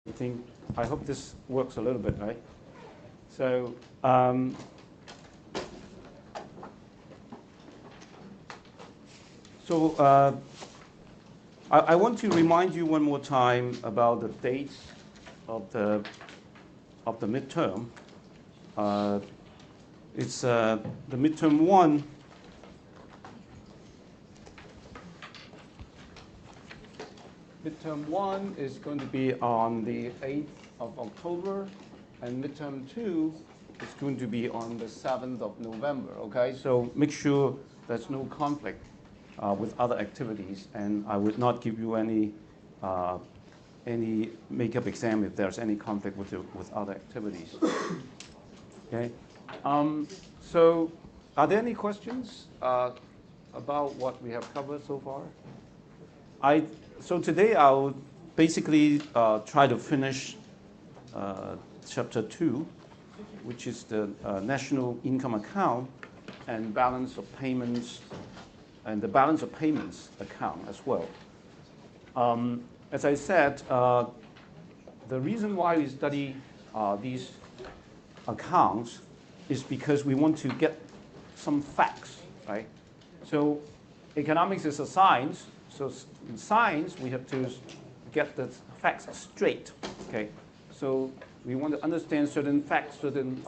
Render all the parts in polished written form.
I hope this works a little bit, right? So, I want to remind you one more time about the dates of the midterm. It's the midterm 1. Midterm 1 is going to be on the 8th of October, and midterm 2 is going to be on the 7th of November, okay? So make sure there's no conflict with other activities, and I would not give you any makeup exam if there's any conflict with other activities. Okay. So are there any questions about what we have covered so far? So today I'll basically try to finish chapter 2, which is the national income account and balance of payments, and the balance of payments account as well. As I said, the reason why we study these accounts is because we want to get some facts, right? So economics is a science. So in science, we have to get the facts straight, okay? So we want to understand certain facts, certain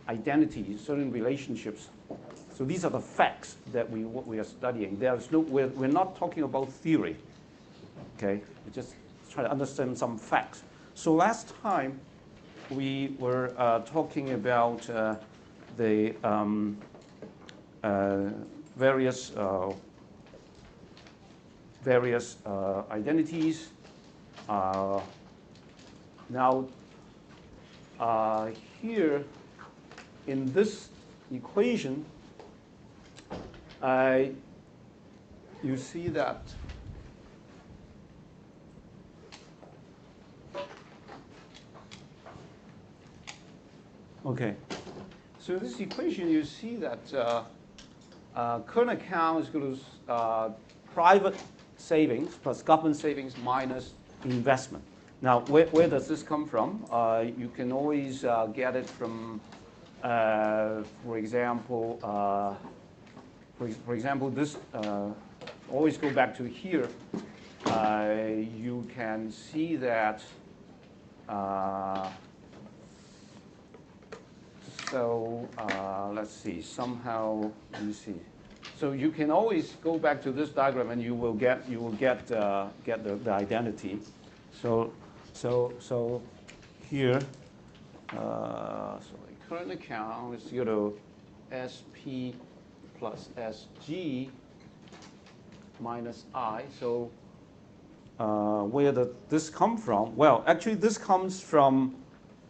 identities, certain relationships. So these are the facts that we are studying. There's no, we're not talking about theory, okay? We just try to understand some facts. So last time, we were talking about the various identities. Now, here in this equation, you see that okay. So this equation, you see that current account is equal to private savings plus government savings minus investment. Now, where does this come from? You can always get it from, for example, this. Always go back to here. You can see that. So let's see. Somehow, let me see. So you can always go back to this diagram, and you will get the identity. So here, so the current account is equal to SP plus SG minus I. So where did this come from? Well, actually, this comes from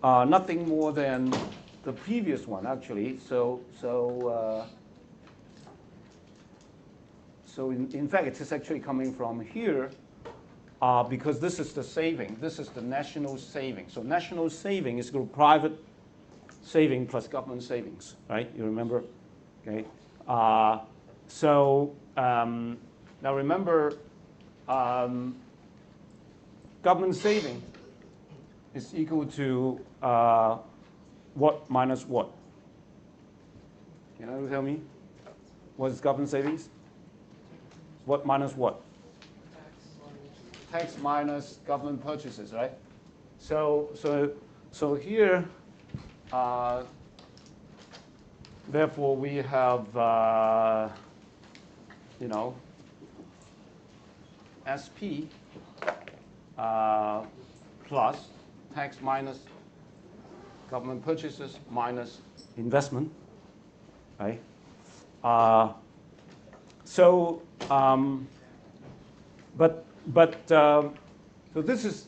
nothing more than the previous one, actually. So in fact, it is actually coming from here because this is the saving. This is the national saving. So national saving is equal to private saving plus government savings, right? You remember? Okay. Now remember, government saving is equal to what minus what? Can you tell me? What is government savings? What minus what? Tax minus government purchases, right? So here, therefore we have, SP plus tax minus government purchases minus investment, right? So this is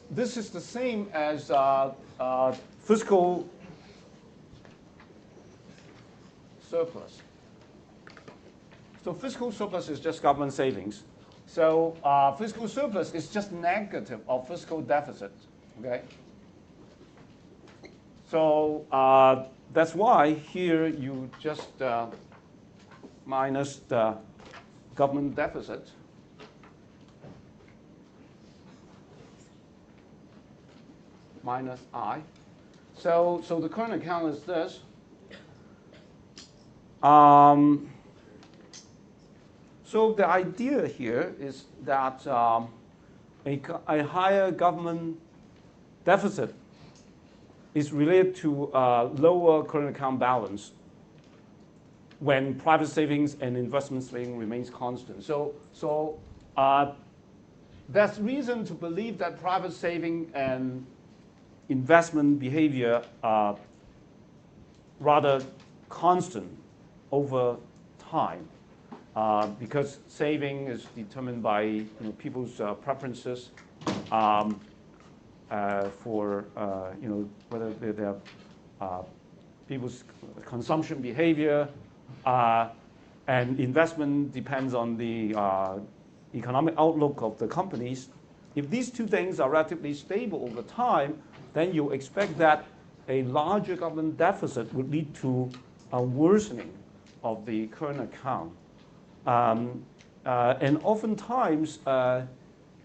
the same as fiscal surplus. So fiscal surplus is just government savings. So fiscal surplus is just negative of fiscal deficit. Okay. So that's why here you just minus the government deficit. minus I. So the current account is this. So the idea here is that a higher government deficit is related to lower current account balance when private savings and investment saving remains constant. So there's reason to believe that private saving and investment behavior are rather constant over time. Because saving is determined by people's preferences for whether they're people's consumption behavior, and investment depends on the economic outlook of the companies. If these two things are relatively stable over time, then you expect that a larger government deficit would lead to a worsening of the current account. And oftentimes,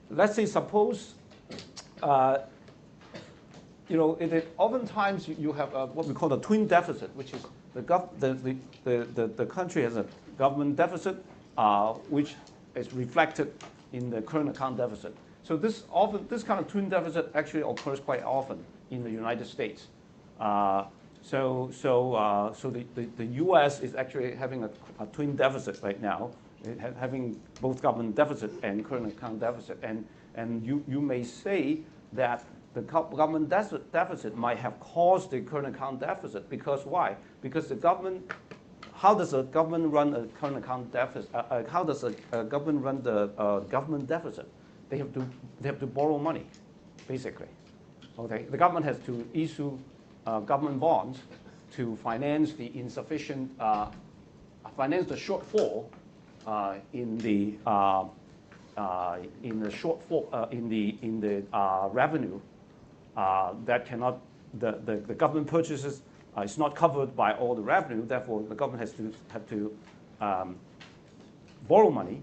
let's say, suppose, oftentimes you have what we call a twin deficit, which is the country has a government deficit, which is reflected in the current account deficit. So this kind of twin deficit actually occurs quite often in the United States. So the U.S. is actually having a twin deficit right now, having both government deficit and current account deficit. And you may say that the government deficit might have caused the current account deficit. Because why? Because the government, how does a government run a current account deficit? How does a government run the government deficit? They have to borrow money, basically. Okay, the government has to issue government bonds to finance the insufficient, finance the shortfall in the revenue that cannot the government purchases is not covered by all the revenue. Therefore, the government have to borrow money.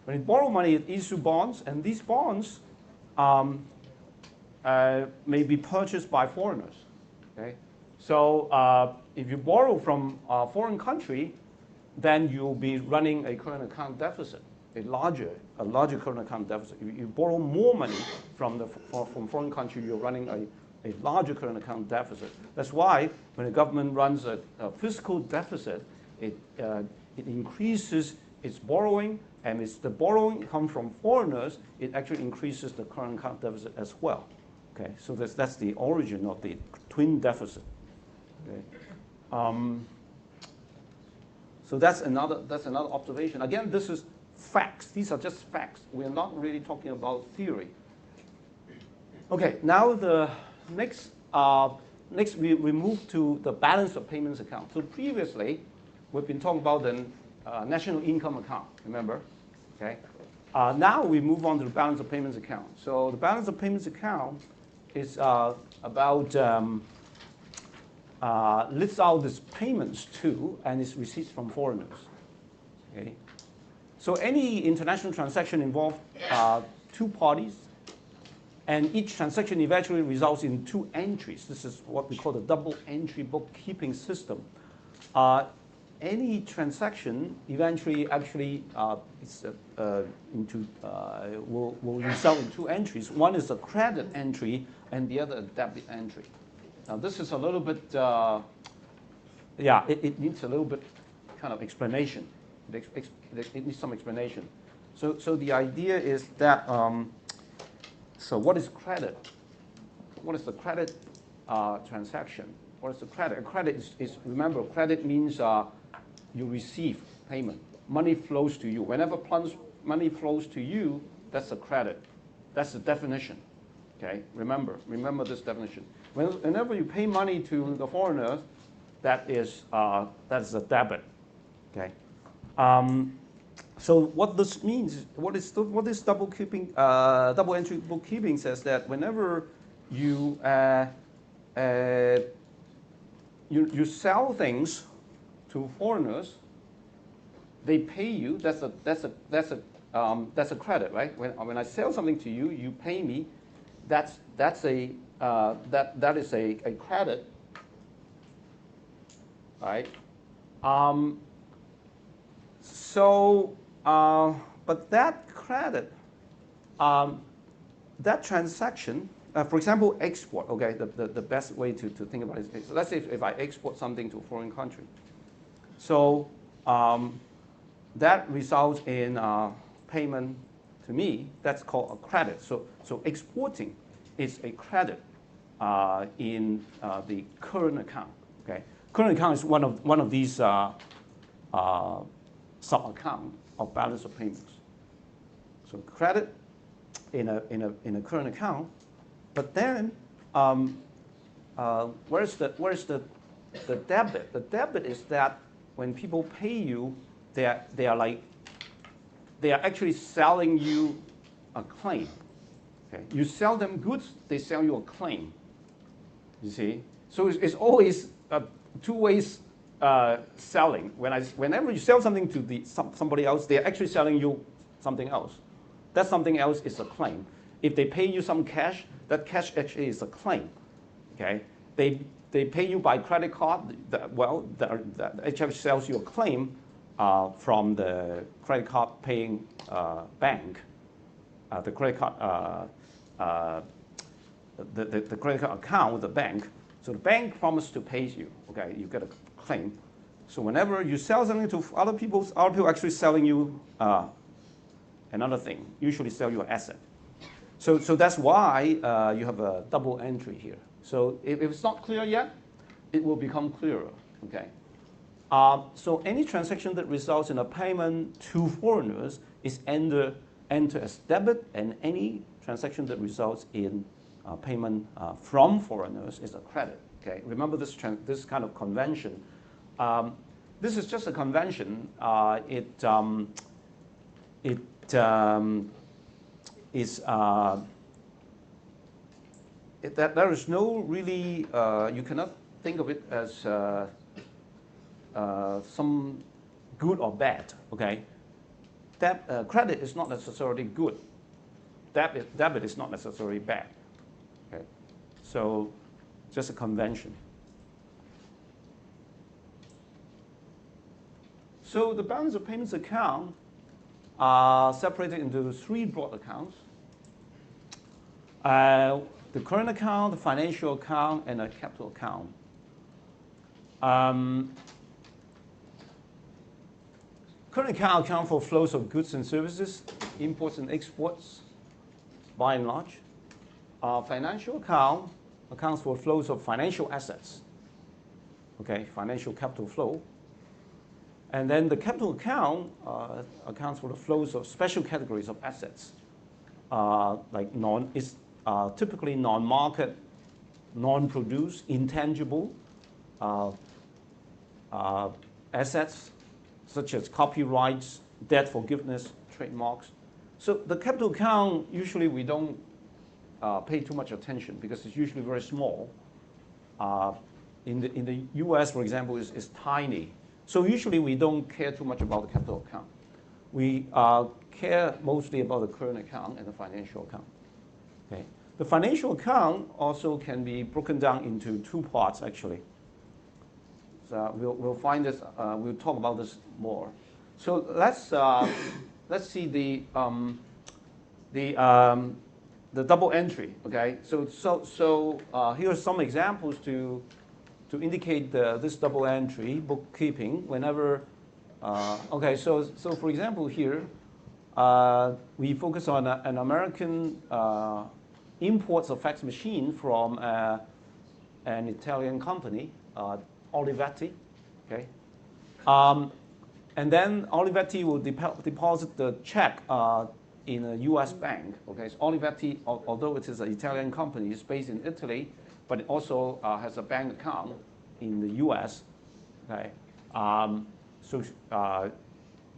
When it borrow money, it issue bonds, and these bonds may be purchased by foreigners. Okay? So if you borrow from a foreign country, then you'll be running a current account deficit, a larger current account deficit. If you borrow more money from foreign country, you're running a larger current account deficit. That's why when the government runs a fiscal deficit, it increases its borrowing, and if the borrowing comes from foreigners, it actually increases the current account deficit as well. Okay, so that's the origin of the twin deficit. Okay. So that's another observation. Again, this is facts. These are just facts. We are not really talking about theory. Okay, now the next we move to the balance of payments account. So previously, we've been talking about the national income account. Remember, okay. Now we move on to the balance of payments account. So the balance of payments account is about lists out these payments to and its receipts from foreigners. Okay. So any international transaction involves two parties, and each transaction eventually results in two entries. This is what we call the double entry bookkeeping system. Any transaction eventually actually will result in two entries. One is a credit entry, and the other a debit entry. Now this is a little bit, it needs a little bit kind of explanation. It needs some explanation. So the idea is that, so what is credit? What is the credit transaction? What is the credit? A credit is remember, credit means you receive payment. Money flows to you. Whenever money flows to you, that's a credit. That's the definition. Okay, remember this definition. Whenever you pay money to the foreigners, that's a debit. Okay. So what this means, what is double entry bookkeeping says that whenever you sell things to foreigners, they pay you. That's a credit, right? When I sell something to you, you pay me. that is a credit, right? But that credit, that transaction, for example, export. Okay, the best way to think about it is, so let's say if I export something to a foreign country, so that results in payment to me. That's called a credit. So exporting is a credit in the current account. Okay, current account is one of these sub-account of balance of payments. So credit in a current account, but then where's the debit? The debit is that when people pay you, they are actually selling you a claim. Okay, you sell them goods, they sell you a claim. You see, so it's always two ways selling. Whenever you sell something to somebody else, they're actually selling you something else. That something else is a claim. If they pay you some cash, that cash actually is a claim. Okay, they pay you by credit card. That actually sells you a claim from the credit card paying bank. The credit card, the credit card account with the bank. So the bank promised to pay you. Okay, you get a claim. So whenever you sell something to other people actually selling you another thing. Usually sell you an asset. So that's why you have a double entry here. So if it's not clear yet, it will become clearer. Okay. So any transaction that results in a payment to foreigners is entered as debit, and any transaction that results in payment from foreigners is a credit. Okay. Remember this kind of convention. This is just a convention. That there is no really, you cannot think of it as some good or bad. Okay, credit is not necessarily good. Debit is not necessarily bad. Okay, so just a convention. So the balance of payments account are separated into three broad accounts. The current account, the financial account, and a capital account. Current account for flows of goods and services, imports and exports, by and large. Financial account accounts for flows of financial assets, okay, financial capital flow. And then the capital account accounts for the flows of special categories of assets, like typically non-market, non-produce, intangible assets, such as copyrights, debt forgiveness, trademarks. So the capital account, usually we don't pay too much attention because it's usually very small. In the US, for example, is tiny. So usually we don't care too much about the capital account. We care mostly about the current account and the financial account. Okay. The financial account also can be broken down into two parts, actually. So we'll find this. We'll talk about this more. So let's see the double entry. Okay. So here are some examples to indicate this double entry bookkeeping. Whenever okay. So for example here, we focus on an American imports of fax machine from an Italian company, Olivetti, okay? And then Olivetti will deposit the check in a US bank, okay? So Olivetti, although it is an Italian company, is based in Italy, but it also has a bank account in the US, okay? So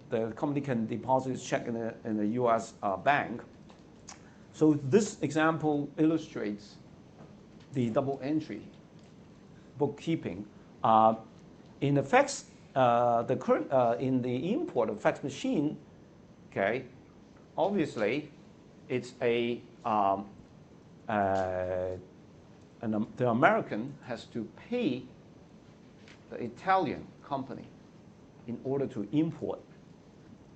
the company can deposit its check in a US bank. So this example illustrates the double entry bookkeeping. In the fax, in the import of fax machine, okay, obviously it's a the American has to pay the Italian company in order to import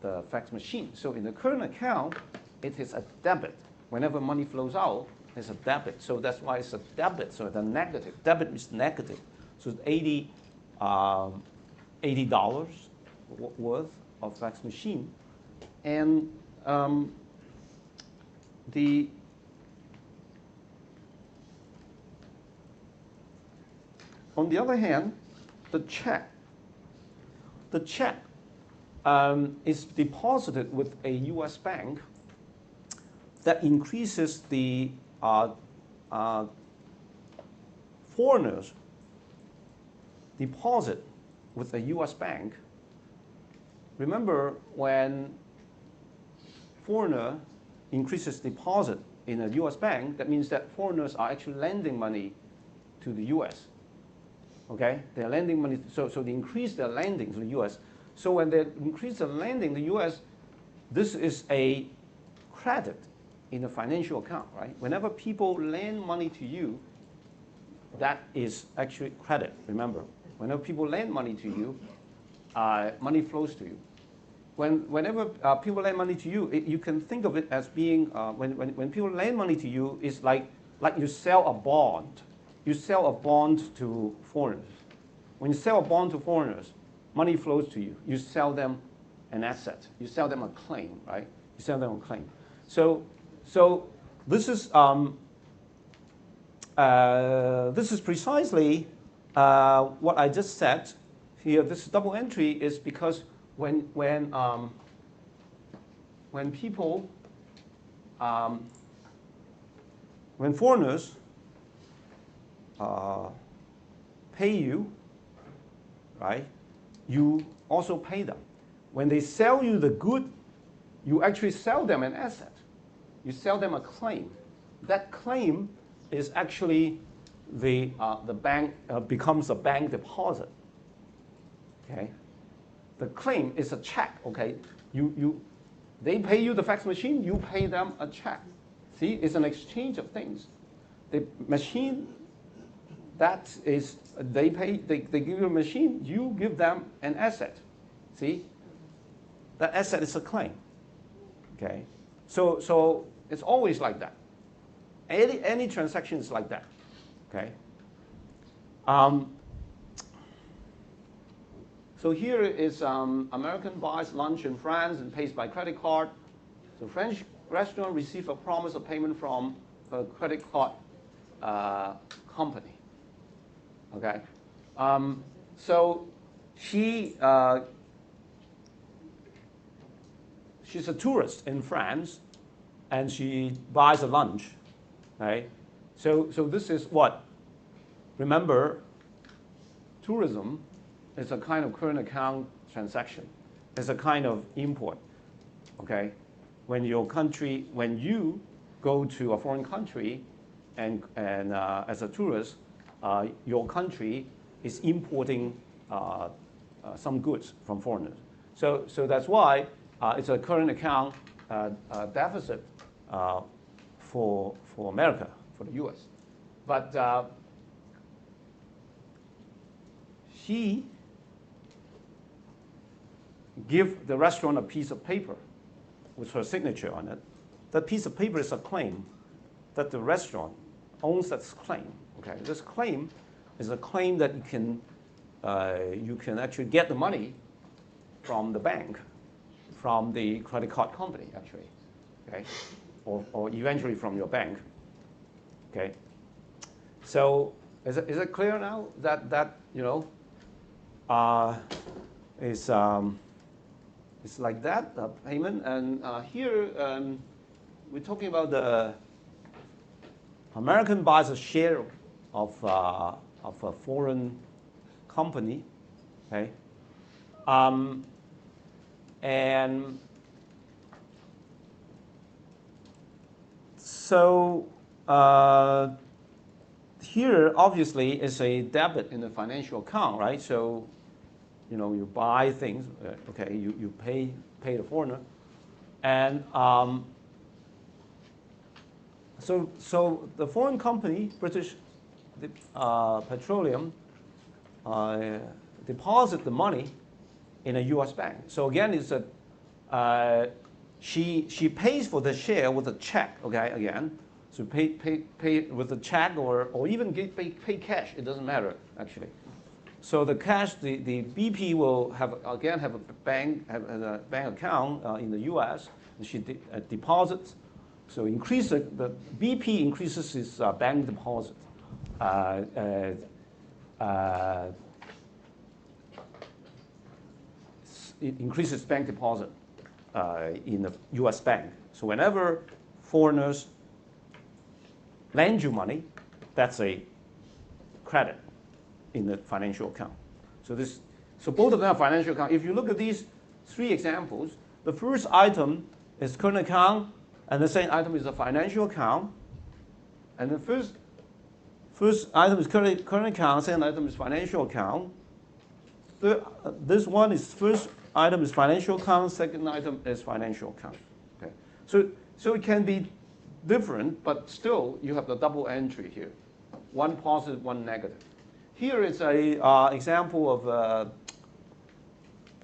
the fax machine. So in the current account, it is a debit. Whenever money flows out, it's a debit. So that's why it's a debit. So the negative. Debit is negative. So it's $80 worth of fax machine. And on the other hand, the check is deposited with a U.S. bank that increases the foreigners' deposit with a U.S. bank. Remember, when foreigner increases deposit in a U.S. bank, that means that foreigners are actually lending money to the U.S. Okay, they're lending money, so they increase their lending to the U.S. So when they increase the lending to the U.S., this is a credit in a financial account, right? Whenever people lend money to you, that is actually credit. Remember, whenever people lend money to you, money flows to you. Whenever people lend money to you, you can think of it as being when people lend money to you, it's like you sell a bond. You sell a bond to foreigners. When you sell a bond to foreigners, money flows to you. You sell them an asset. You sell them a claim, right? You sell them a claim. So this is precisely what I just said here. This double entry is because when people when foreigners pay you, right? You also pay them. When they sell you the good, you actually sell them an asset. You sell them a claim. That claim is actually the bank becomes a bank deposit. Okay, the claim is a check. Okay, they pay you the fax machine, you pay them a check. See, it's an exchange of things. The machine, that is, they give you a machine, you give them an asset. See, that asset is a claim. Okay, so it's always like that. Any transaction is like that. Okay. So here is American buys lunch in France and pays by credit card. So French restaurant receives a promise of payment from a credit card company. Okay, so she's a tourist in France, and she buys a lunch, right? So this is what? Remember, tourism is a kind of current account transaction. It's a kind of import. Okay, when you go to a foreign country, and as a tourist, your country is importing some goods from foreigners. So that's why it's a current account deficit for America, for the U.S. But she give the restaurant a piece of paper with her signature on it. That piece of paper is a claim that the restaurant owns that claim. Okay, this claim is a claim that you can actually get the money from the bank, from the credit card company, actually, okay, or eventually from your bank. Okay, so is it clear now that you know is it's like that payment? And here we're talking about the American buys a share of a foreign company, okay, and so here obviously is a debit in the financial account, right? So you know, you buy things, okay, you pay the foreigner, and So the foreign company, British Petroleum, deposit the money in a U.S. bank. So again, it's a she pays for the share with a check. Okay, again, so pay with a check or even pay cash. It doesn't matter actually. So the cash, the BP will have a bank account in the U.S. and she deposits. So the BP increases its bank deposit. It increases bank deposit in the U.S. bank. So whenever foreigners lend you money, that's a credit in the financial account. So both of them are financial account. If you look at these three examples, the first item is current account, and the second item is a financial account. And the first item is current account, second item is financial account. This one is first item is financial account, second item is financial account. Okay. So it can be different, but still you have the double entry here. One positive, one negative. Here is a example of a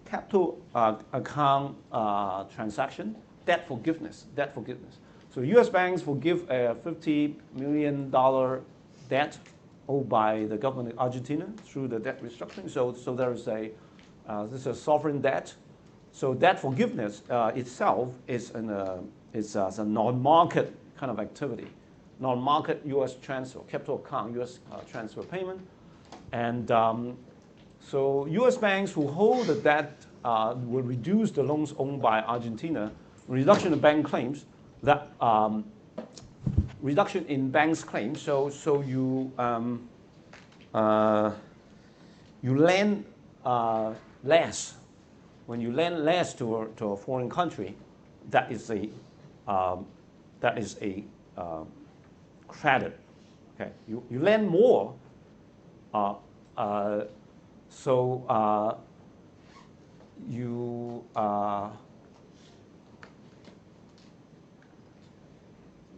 capital account transaction, debt forgiveness. So U.S. banks forgive a $50 million debt owed by the government of Argentina through the debt restructuring. So there is this is a sovereign debt. So debt forgiveness itself is a non-market kind of activity, non-market U.S. transfer, capital account U.S. transfer payment. And so U.S. banks who hold the debt will reduce the loans owned by Argentina, reduction of bank claims, that reduction in banks' claims. So you lend less. When you lend less to a foreign country, that is a credit. Okay, you lend more.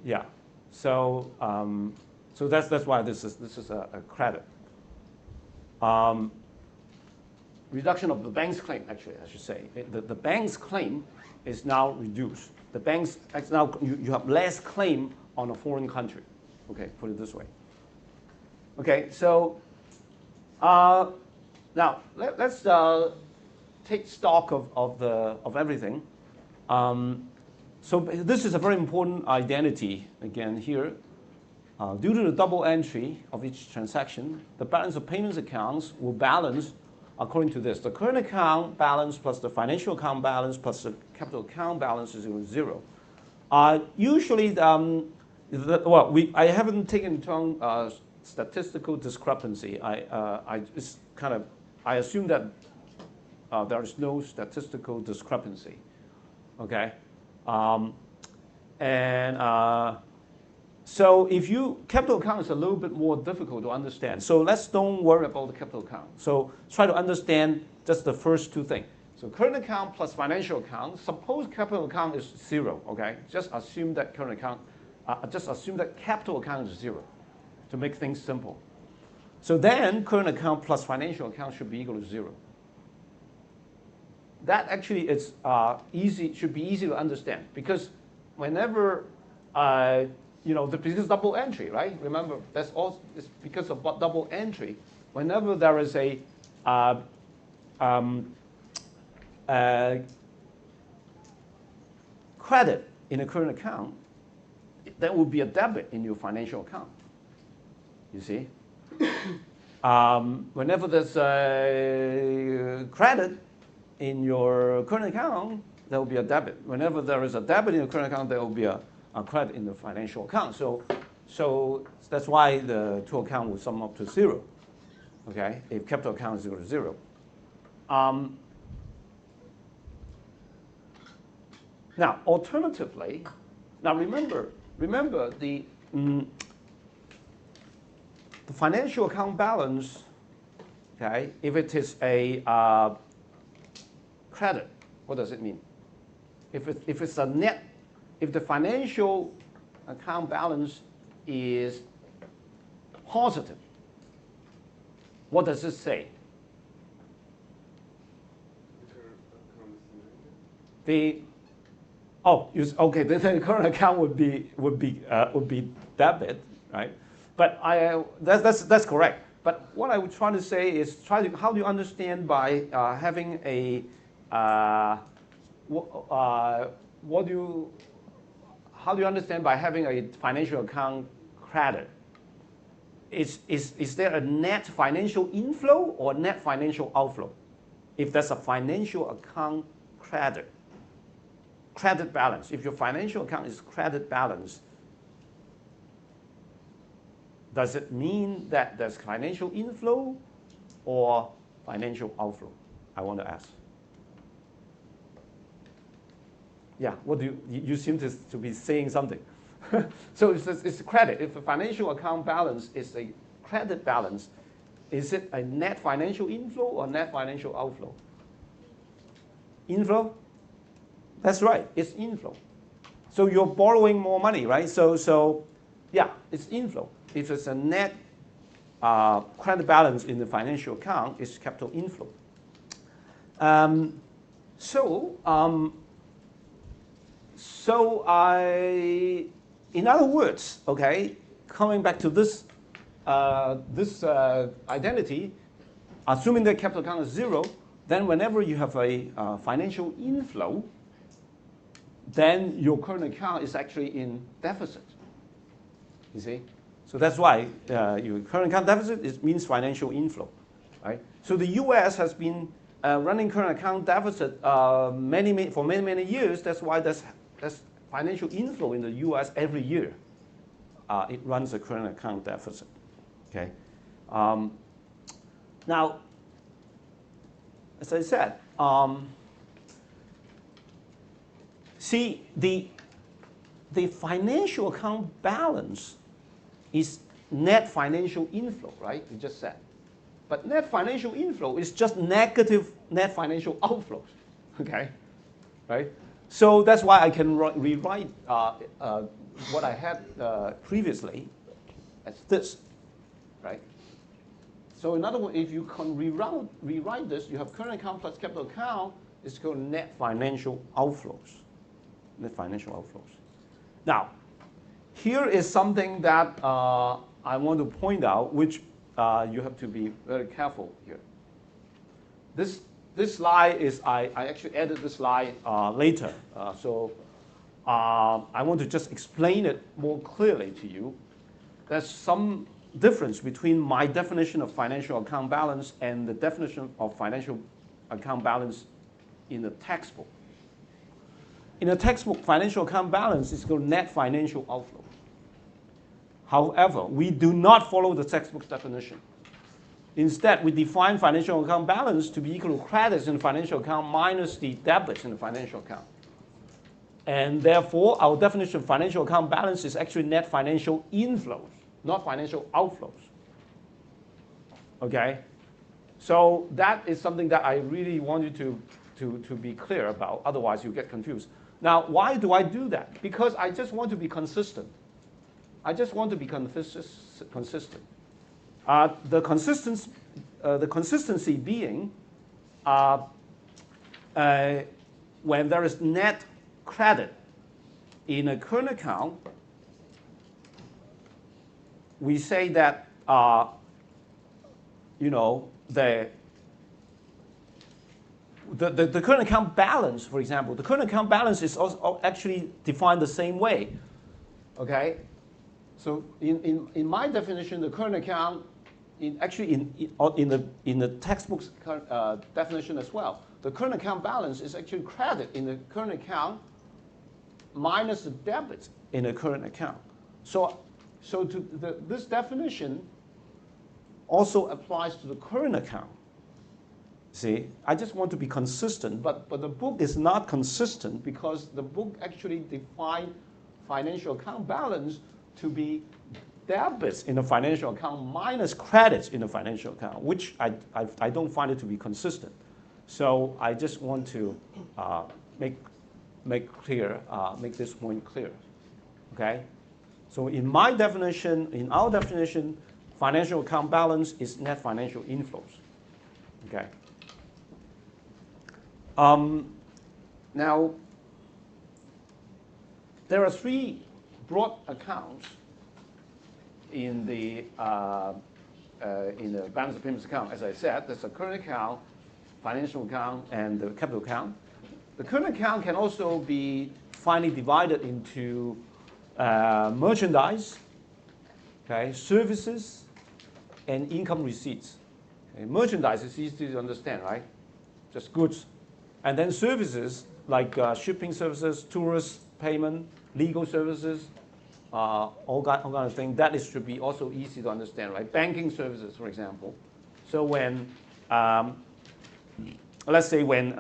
Yeah. So that's why this is a credit. Reduction of the bank's claim, actually, I should say. The bank's claim is now reduced. The bank's now you have less claim on a foreign country. Okay, put it this way. Okay, so now let's take stock of everything. So this is a very important identity again here. Due to the double entry of each transaction, the balance of payments accounts will balance according to this. The current account balance plus the financial account balance plus the capital account balance is equal to 0. Usually, I haven't taken into account statistical discrepancy. I assume that there is no statistical discrepancy. Okay, so if capital account is a little bit more difficult to understand. So don't worry about the capital account. So try to understand just the first two things. So current account plus financial account. Suppose capital account is 0. Okay, just assume that current account. Just assume that capital account is 0, to make things simple. So then current account plus financial account should be equal to 0. That actually is should be easy to understand, because whenever because double entry, right? Remember, that's all. It's because of double entry. Whenever there is a credit in a current account, there will be a debit in your financial account. You see, whenever there's a credit in your current account, there will be a debit. Whenever there is a debit in your current account, there will be a credit in the financial account. So that's why the two accounts will sum up to 0. Okay, if capital account is equal to 0. Now, alternatively, remember the financial account balance. Okay, if it is a credit, what does it mean? If it's a net, if the financial account balance is positive, what does it say? The okay. The current account would be debit, right? But that's correct. But what I was trying to say is how do you understand by having a how do you understand by having a financial account credit? Is there a net financial inflow or net financial outflow? If there's a financial account credit balance, if your financial account is credit balance, does it mean that there's financial inflow or financial outflow? I want to ask. Yeah, what do you seem to be saying something. So it's credit. If the financial account balance is a credit balance, is it a net financial inflow or net financial outflow? Inflow? That's right, it's inflow. So you're borrowing more money, right? So yeah, it's inflow. If it's a net credit balance in the financial account, it's capital inflow. In other words, okay, coming back to this identity, assuming the capital account is 0, then whenever you have a financial inflow, then your current account is actually in deficit. You see? So that's why your current account deficit means financial inflow, right? So the U.S. has been running current account deficit for many years. That's why there's financial inflow in the U.S. every year. It runs a current account deficit. Okay. Now, as I said, see the financial account balance is net financial inflow, right? You just said. But net financial inflow is just negative net financial outflows, okay? Right? So that's why I can rewrite what I had previously as this, right? So in other words, if you can rewrite this, you have current account plus capital account is called net financial outflows. Net financial outflows. Now, here is something that I want to point out, which you have to be very careful here. This slide is, I actually added this slide later. So I want to just explain it more clearly to you. There's some difference between my definition of financial account balance and the definition of financial account balance in the textbook. In the textbook, financial account balance is called net financial outflow. However, we do not follow the textbook definition. Instead, we define financial account balance to be equal to credits in the financial account minus the debits in the financial account. And therefore, our definition of financial account balance is actually net financial inflows, not financial outflows. Okay? So that is something that I really want you to be clear about. Otherwise, you get confused. Now, why do I do that? Because I just want to be consistent. I just want to be consistent. The consistency being when there is net credit in a current account, we say that the current account balance, for example, the current account balance is also actually defined the same way. Okay, so in my definition, the current account, in the textbook's definition as well, the current account balance is actually credit in the current account minus the debit in the current account. So this definition also applies to the current account. See, I just want to be consistent, but the book is not consistent because the book actually defined financial account balance to be debits in the financial account minus credits in the financial account, which I don't find it to be consistent. So I just want to make this point clear. Okay. So in my definition, in our definition, financial account balance is net financial inflows. Okay. Now, there are three broad accounts in the balance of payments account. As I said, there's a current account, financial account, and the capital account. The current account can also be finely divided into merchandise, okay, services, and income receipts. Okay, merchandise is easy to understand, right? Just goods. And then services like shipping services, tourist payment, legal services, all kind of thing. That should be also easy to understand, right? Banking services, for example. So when, let's say when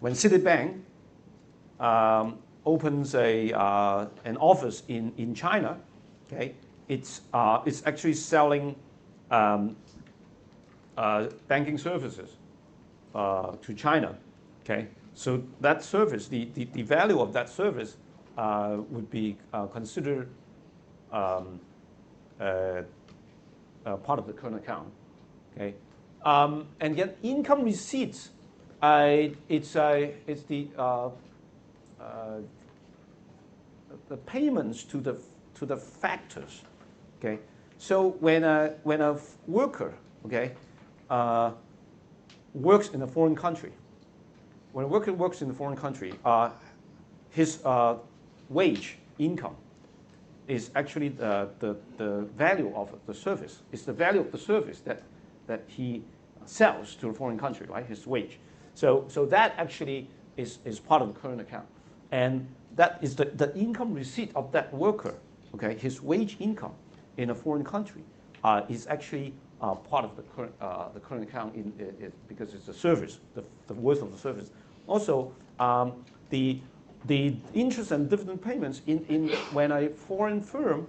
Citibank opens an office in China, okay, it's actually selling banking services to China, okay. So that service, the value of that service would be considered part of the current account, okay. And yet income receipts, it's the payments to the factors, okay. So when a worker, okay, works in a foreign country, when a worker works in a foreign country, his wage income is actually the value of the service. It's the value of the service that he sells to a foreign country, right? His wage. So that actually is part of the current account, and that is the income receipt of that worker. Okay, his wage income in a foreign country is actually part of the current account because it's a service, the worth of the service. Also, the interest and dividend payments when a foreign firm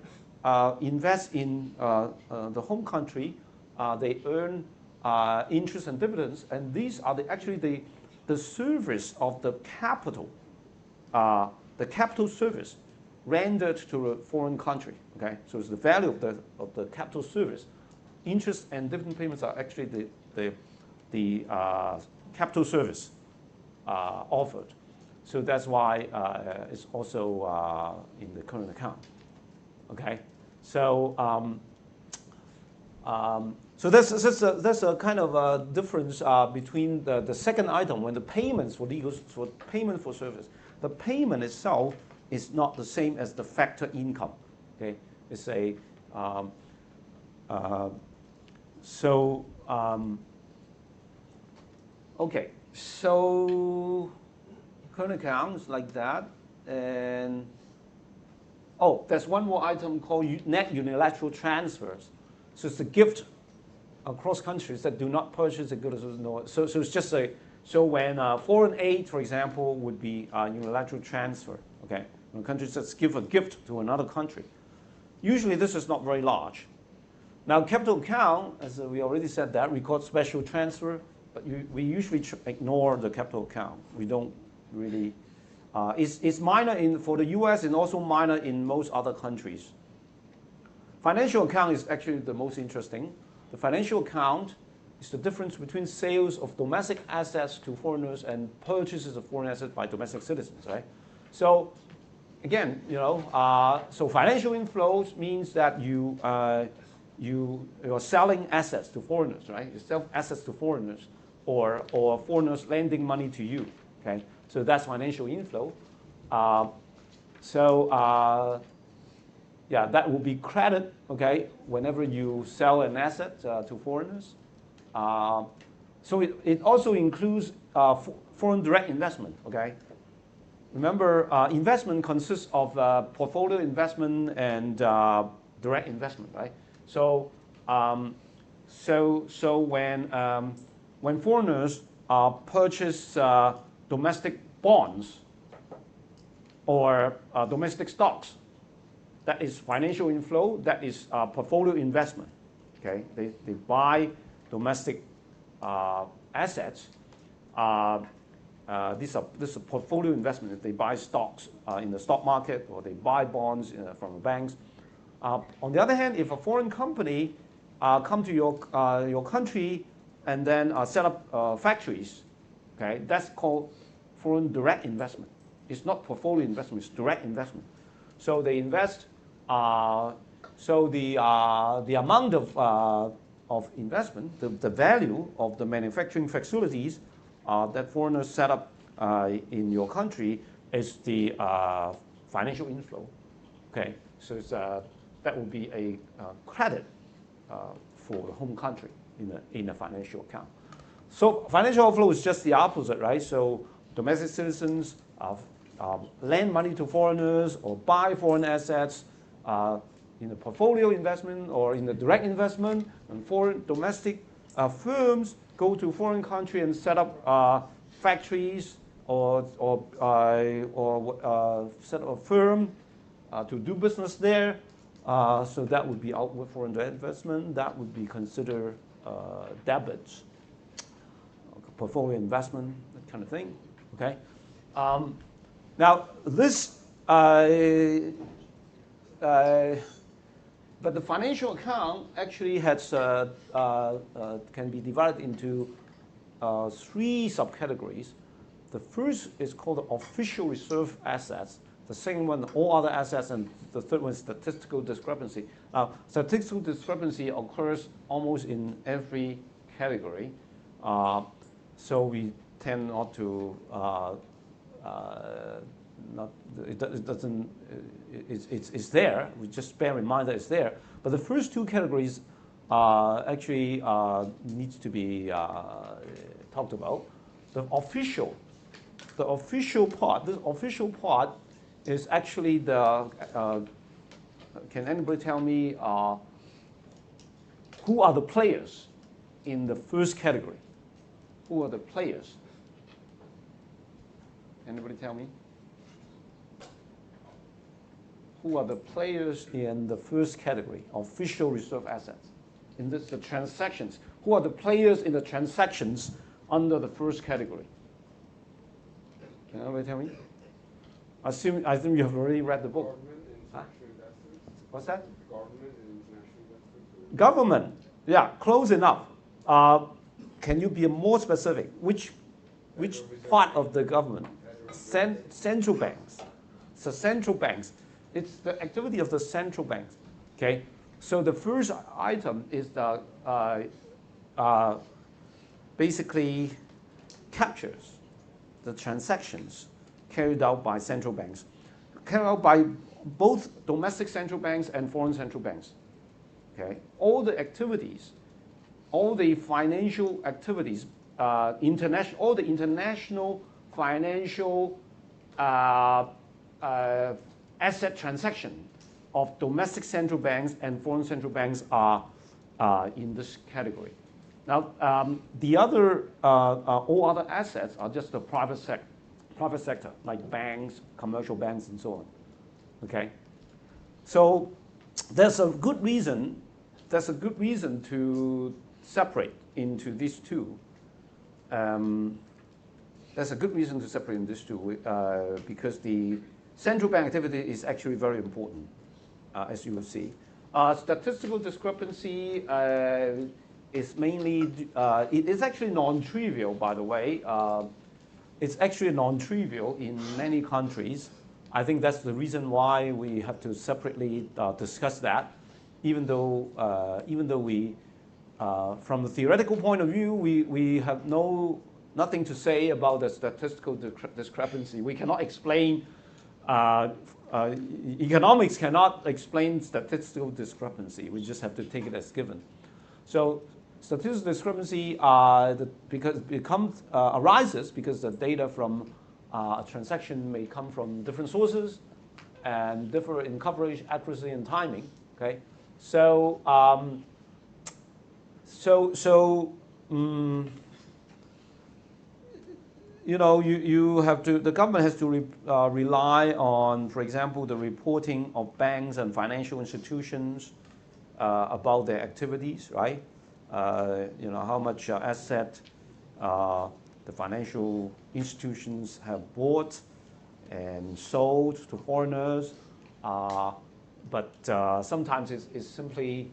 invests in the home country, they earn interest and dividends, and these are actually the service of the capital service rendered to a foreign country. Okay, so it's the value of the capital service. Interest and dividend payments are actually the capital service offered. So that's why it's also in the current account. Okay, so so that's a kind of a difference between the second item when the payments for payment for service. The payment itself is not the same as the factor income. Okay, it's a okay, so current accounts like that, and oh, there's one more item called net unilateral transfers. So it's a gift across countries that do not purchase the goods. So it's just so when foreign aid, for example, would be unilateral transfer. Okay, when countries just give a gift to another country. Usually this is not very large. Now capital account, as we already said, that records special transfer, but we usually ignore the capital account. We don't really. It's minor for the U.S. and also minor in most other countries. Financial account is actually the most interesting. The financial account is the difference between sales of domestic assets to foreigners and purchases of foreign assets by domestic citizens, right? So again, so financial inflows means that you're selling assets to foreigners, right? You sell assets to foreigners, or foreigners lending money to you, okay? So that's financial inflow. Yeah, that will be credit, okay, whenever you sell an asset to foreigners. So it also includes foreign direct investment, okay? Remember, investment consists of portfolio investment and direct investment, right? So, when foreigners purchase domestic bonds or domestic stocks, that is financial inflow. That is portfolio investment. Okay, they buy domestic assets this is a portfolio investment. If they buy stocks in the stock market or they buy bonds from banks. On the other hand, if a foreign company come to your country and then set up factories, okay, that's called foreign direct investment. It's not portfolio investment, it's direct investment. So they invest, so the amount of investment, the value of the manufacturing facilities that foreigners set up in your country is the financial inflow. Okay, so it's, that would be a credit for the home country in a financial account. So financial outflow is just the opposite, right? So domestic citizens lend money to foreigners or buy foreign assets in a portfolio investment or in a direct investment, and foreign domestic firms go to foreign country and set up factories or set up a firm to do business there. So that would be outward foreign direct investment. That would be considered debits, portfolio investment, that kind of thing. Okay. Now this, but the financial account actually has can be divided into 3 subcategories. The first is called the official reserve assets. The second one, all other assets, and the third one is statistical discrepancy. Now, statistical discrepancy occurs almost in every category, so we tend not to it doesn't. It's there. We just bear in mind that it's there. But the first 2 categories actually needs to be talked about. The official part. This official part is actually the. Can anybody tell me who are the players in the first category? Who are the players? Anybody tell me? Who are the players in the first category, official reserve assets? In this, the transactions. Who are the players in the transactions under the first category? Can anybody tell me? I assume you have already read the book. Government and international investors. What's that? Government and international investors. Government. Yeah, close enough. Can you be more specific? Which part of the government? Central banks. So central banks. It's the activity of the central banks. Okay. So the first item is the basically captures the transactions carried out by central banks, carried out by both domestic central banks and foreign central banks. Okay. All the activities, all the financial activities, all the international financial asset transaction of domestic central banks and foreign central banks are in this category. Now, the other, all other assets are just the private sector, like banks, commercial banks, and so on. Okay, so there's a good reason. There's a good reason to separate into these 2. There's a good reason to separate in these 2 because the central bank activity is actually very important, as you will see. Statistical discrepancy is mainly, it is actually non-trivial, by the way. It's actually non-trivial in many countries. I think that's the reason why we have to separately discuss that, even though we, from the theoretical point of view, we have nothing to say about the statistical discrepancy. We cannot explain, economics cannot explain statistical discrepancy. We just have to take it as given. So statistical discrepancy arises because the data from a transaction may come from different sources and differ in coverage, accuracy, and timing. Okay, so you know, you have to. The government has to rely on, for example, the reporting of banks and financial institutions about their activities, right? You know, how much asset the financial institutions have bought and sold to foreigners, but sometimes it's simply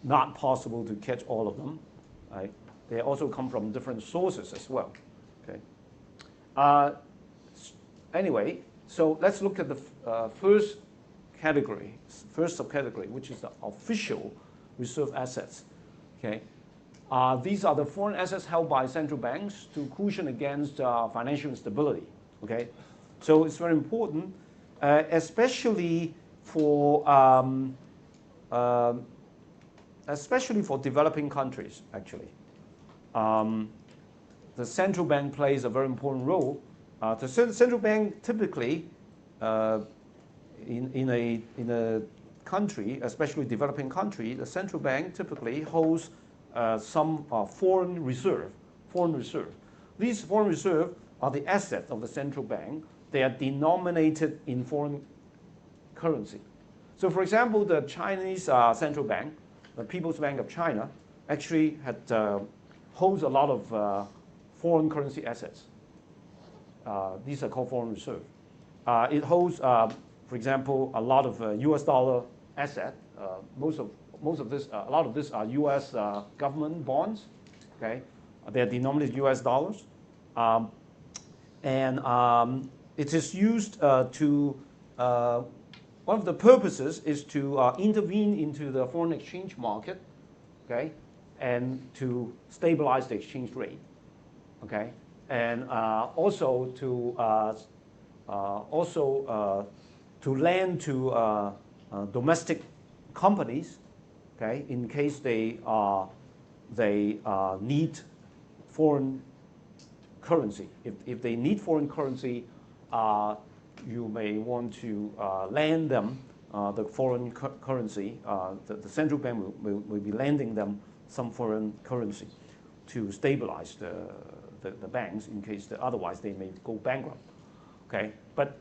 not possible to catch all of them. Right? They also come from different sources as well. Okay. Anyway, so let's look at the first subcategory, which is the official reserve assets. Okay. These are the foreign assets held by central banks to cushion against financial instability. Okay. So it's very important, especially for developing countries, actually. The central bank plays a very important role. The central bank typically, in a country, especially developing country, the central bank typically holds some foreign reserve. These foreign reserve are the assets of the central bank. They are denominated in foreign currency. So, for example, the Chinese central bank, the People's Bank of China, actually holds a lot of foreign currency assets. These are called foreign reserve. It holds, for example, a lot of U.S. dollar asset. A lot of this are U.S. Government bonds. Okay, they are denominated U.S. dollars, and it is used to. One of the purposes is to intervene into the foreign exchange market, okay, and to stabilize the exchange rate, okay, and also to lend to domestic companies, okay, in case they need foreign currency. If they need foreign currency, you may want to lend them the foreign currency. The central bank will be lending them some foreign currency to stabilize the banks in case otherwise they may go bankrupt. Okay, but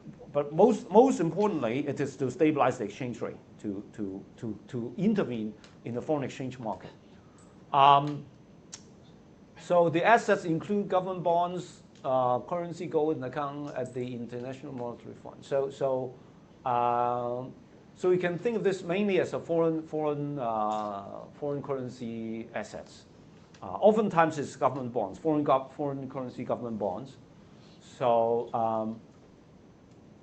most importantly, it is to stabilize the exchange rate, to intervene in the foreign exchange market. So the assets include government bonds, currency gold and account at the International Monetary Fund. So you can think of this mainly as a foreign currency assets. Oftentimes it's government bonds, foreign currency government bonds. So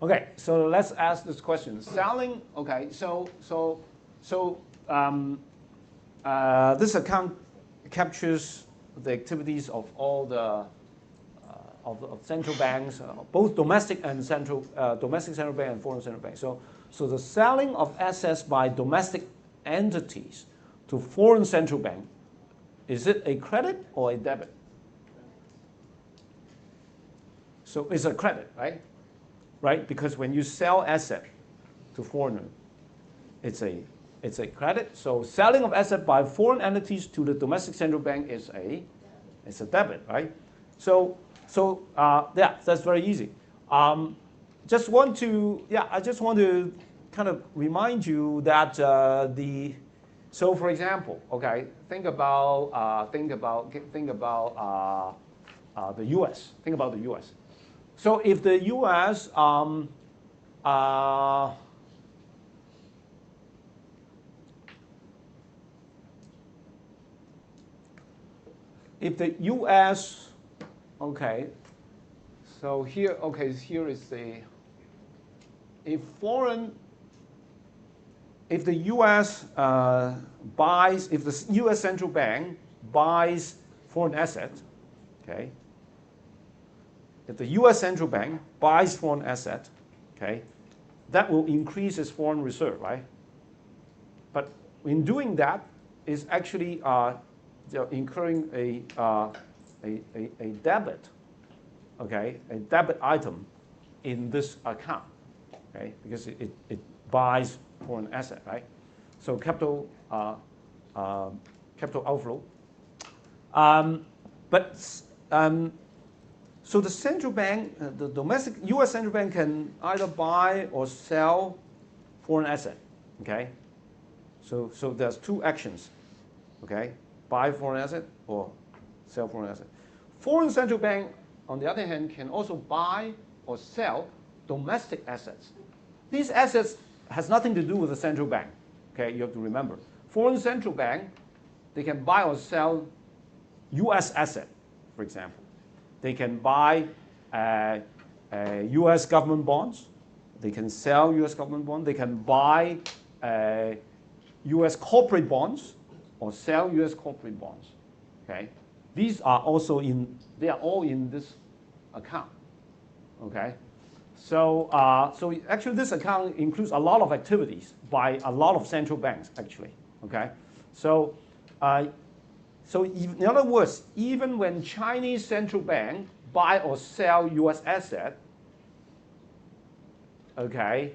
okay, so let's ask this question. Selling. Okay, this account captures the activities of all the of central banks, both domestic central bank and foreign central bank. So the selling of assets by domestic entities to foreign central bank, is it a credit or a debit? So it's a credit, right? Right, because when you sell asset to foreigner, it's a credit. So selling of asset by foreign entities to the domestic central bank is a debit, right? So yeah, that's very easy. I just want to kind of remind you that so for example, okay, think about the U.S. Think about the U.S. So if the U.S. If the U.S. Okay, so here is the if the U.S. if the U.S. central bank buys foreign assets, okay. If the U.S. central bank buys foreign asset, okay, that will increase its foreign reserve, right? But in doing that, is actually incurring a debit, okay, a debit item in this account, okay, because it buys foreign asset, right? So capital outflow. So the central bank, the domestic U.S. central bank can either buy or sell foreign asset, okay? So there's two actions, okay? Buy foreign asset or sell foreign assets. Foreign central bank, on the other hand, can also buy or sell domestic assets. These assets has nothing to do with the central bank. Okay, you have to remember. Foreign central bank, they can buy or sell U.S. asset, for example. They can buy U.S. government bonds. They can sell U.S. government bonds. They can buy U.S. corporate bonds or sell U.S. corporate bonds. Okay, these are also they are all in this account. Okay, so so actually this account includes a lot of activities by a lot of central banks actually. Okay, so so in other words, even when Chinese central bank buy or sell U.S. asset, okay,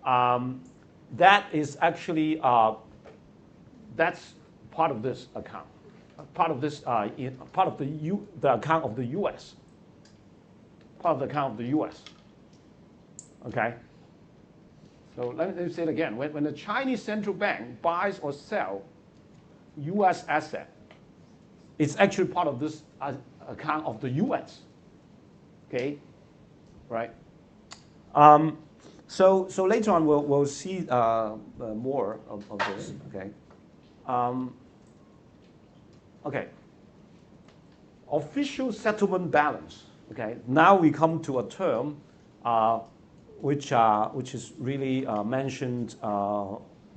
that is actually that's part of this account, part of this part of the account of the U.S. Part of the account of the U.S. Okay. So let me say it again. When the Chinese central bank buys or sells U.S. asset, it's actually part of this account of the U.S. Okay, right? So later on we'll see more of this. Okay. Okay. Official settlement balance. Okay. Now we come to a term which is really mentioned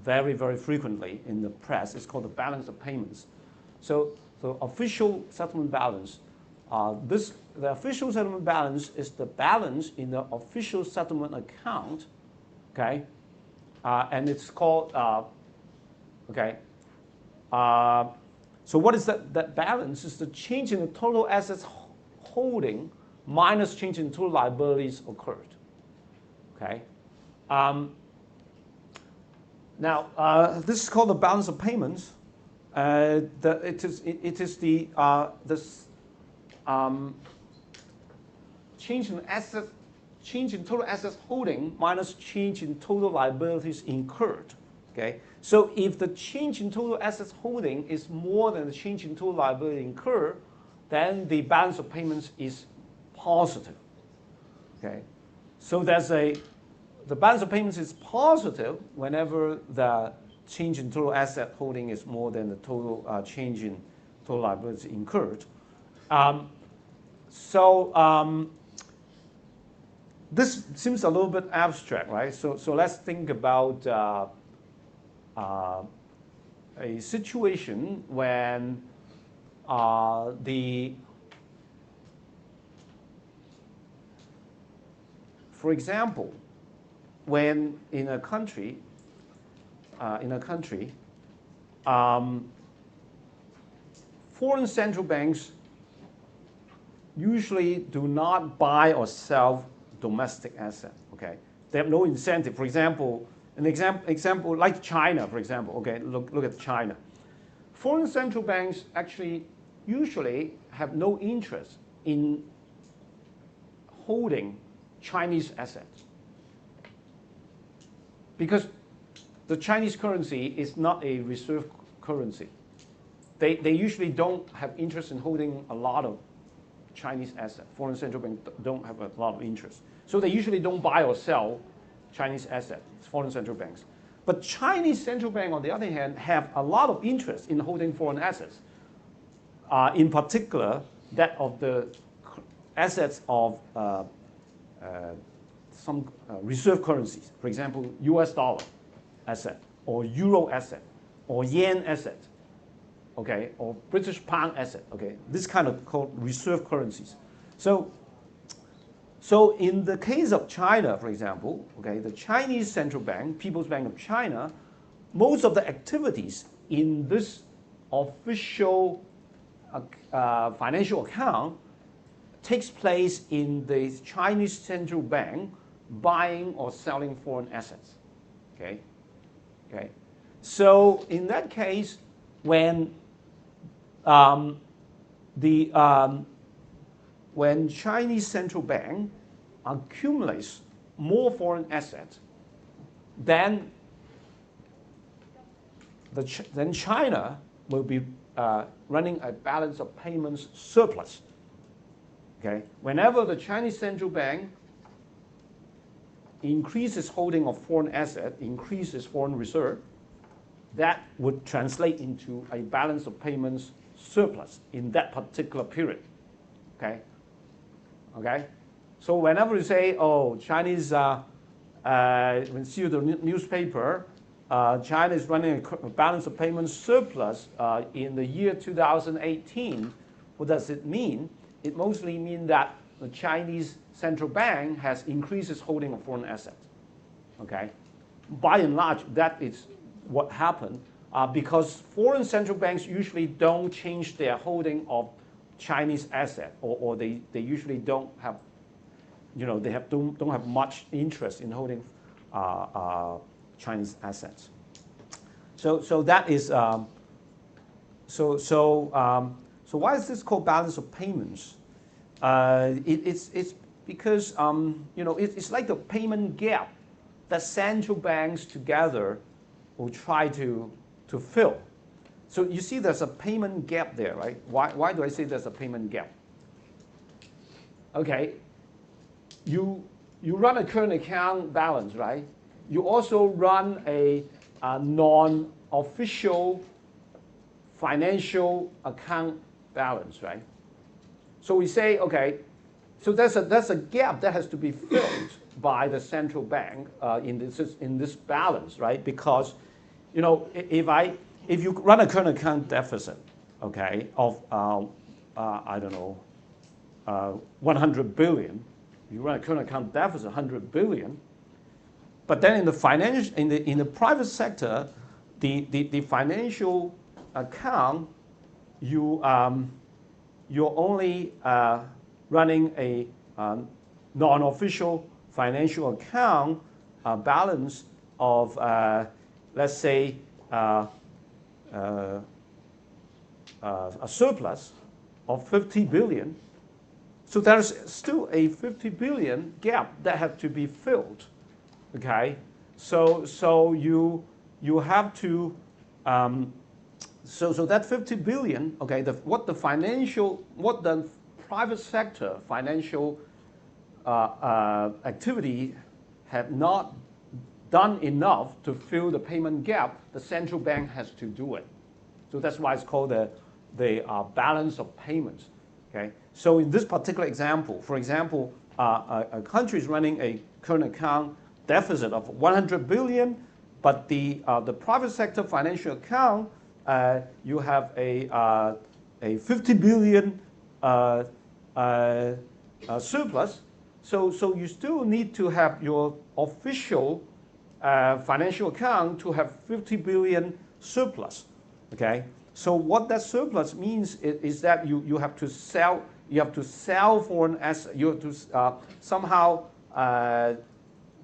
very, very frequently in the press. It's called the balance of payments. So official settlement balance. The official settlement balance is the balance in the official settlement account, okay, and it's called okay. So what is that balance? Is the change in the total assets holding minus change in total liabilities occurred. Okay. Now this is called the balance of payments. It is the change in total assets holding minus change in total liabilities incurred. Okay. So if the change in total assets holding is more than the change in total liability incurred, then the balance of payments is positive. Okay. So the balance of payments is positive whenever the change in total asset holding is more than the total change in total liability incurred. This seems a little bit abstract, right? So let's think about a situation when for example, when in a country, foreign central banks usually do not buy or sell domestic assets. Okay, they have no incentive. For example, an example like China, for example. Okay, look at China. Foreign central banks actually usually have no interest in holding Chinese assets because the Chinese currency is not a reserve currency. They usually don't have interest in holding a lot of Chinese assets. Foreign central banks don't have a lot of interest. So they usually don't buy or sell Chinese assets, foreign central banks. But Chinese central bank, on the other hand, have a lot of interest in holding foreign assets. In particular, that of the assets of some reserve currencies. For example, US dollar asset, or euro asset, or yen asset, okay, or British pound asset, okay. This kind of called reserve currencies. So in the case of China, for example, okay, the Chinese central bank, People's Bank of China, most of the activities in this official financial account takes place in the Chinese central bank buying or selling foreign assets. Okay. Okay. So in that case, when when Chinese central bank accumulates more foreign assets, then China will be running a balance of payments surplus. Okay, whenever the Chinese central bank increases holding of foreign asset, increases foreign reserve, that would translate into a balance of payments surplus in that particular period. Okay. Okay. So whenever you say, oh, Chinese, when you see the newspaper, China is running a balance of payments surplus in the year 2018, what does it mean? It mostly means that the Chinese central bank has increased its holding of foreign assets. Okay, by and large, that is what happened because foreign central banks usually don't change their holding of Chinese asset, or they usually don't have, they don't have much interest in holding Chinese assets. So that is so why is this called balance of payments? It's because it's like the payment gap that central banks together will try to fill. So you see there's a payment gap there, right? Why do I say there's a payment gap? Okay, you run a current account balance, right? You also run a non-official financial account balance, right? So we say, okay, so that's a gap that has to be filled by the central bank in this balance, right? Because, if you run a current account deficit, okay, of I don't know, 100 billion, you run a current account deficit 100 billion, but then in the in the private sector, the financial account, you're only running a non-official financial account balance of let's say a surplus of 50 billion. So there's still a 50 billion gap that has to be filled. Okay, so you have to so that 50 billion. Okay, what the private sector financial activity have not done enough to fill the payment gap, the central bank has to do it. So that's why it's called the balance of payments. Okay, so in this particular example, for example, a country is running a current account deficit of 100 billion, but the private sector financial account, you have a 50 billion surplus. So you still need to have your official financial account to have 50 billion surplus. Okay. So what that surplus means is that you have to sell foreign assets. You have to somehow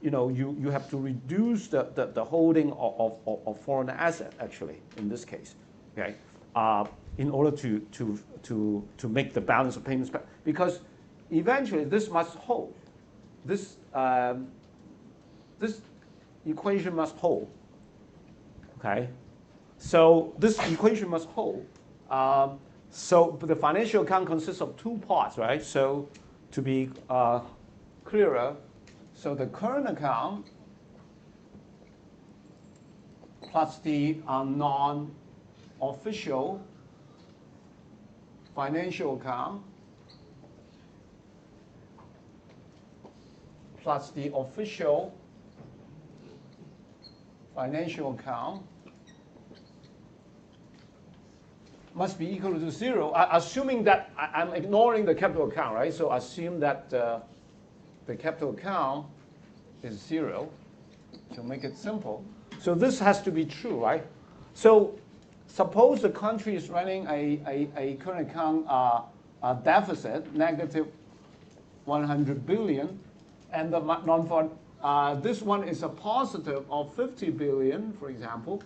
you have to reduce the holding of foreign asset, actually, in this case, okay, in order to make the balance of payments, because eventually this must hold. This equation must hold. Okay, so this equation must hold. So the financial account consists of two parts, right? So to be clearer, so the current account plus the non-official financial account plus the official financial account must be equal to 0, assuming that I'm ignoring the capital account, right? So assume that the capital account is 0 to make it simple. So this has to be true, right? So suppose the country is running a current account deficit, negative 100 billion, and the this one is a positive of 50 billion, for example.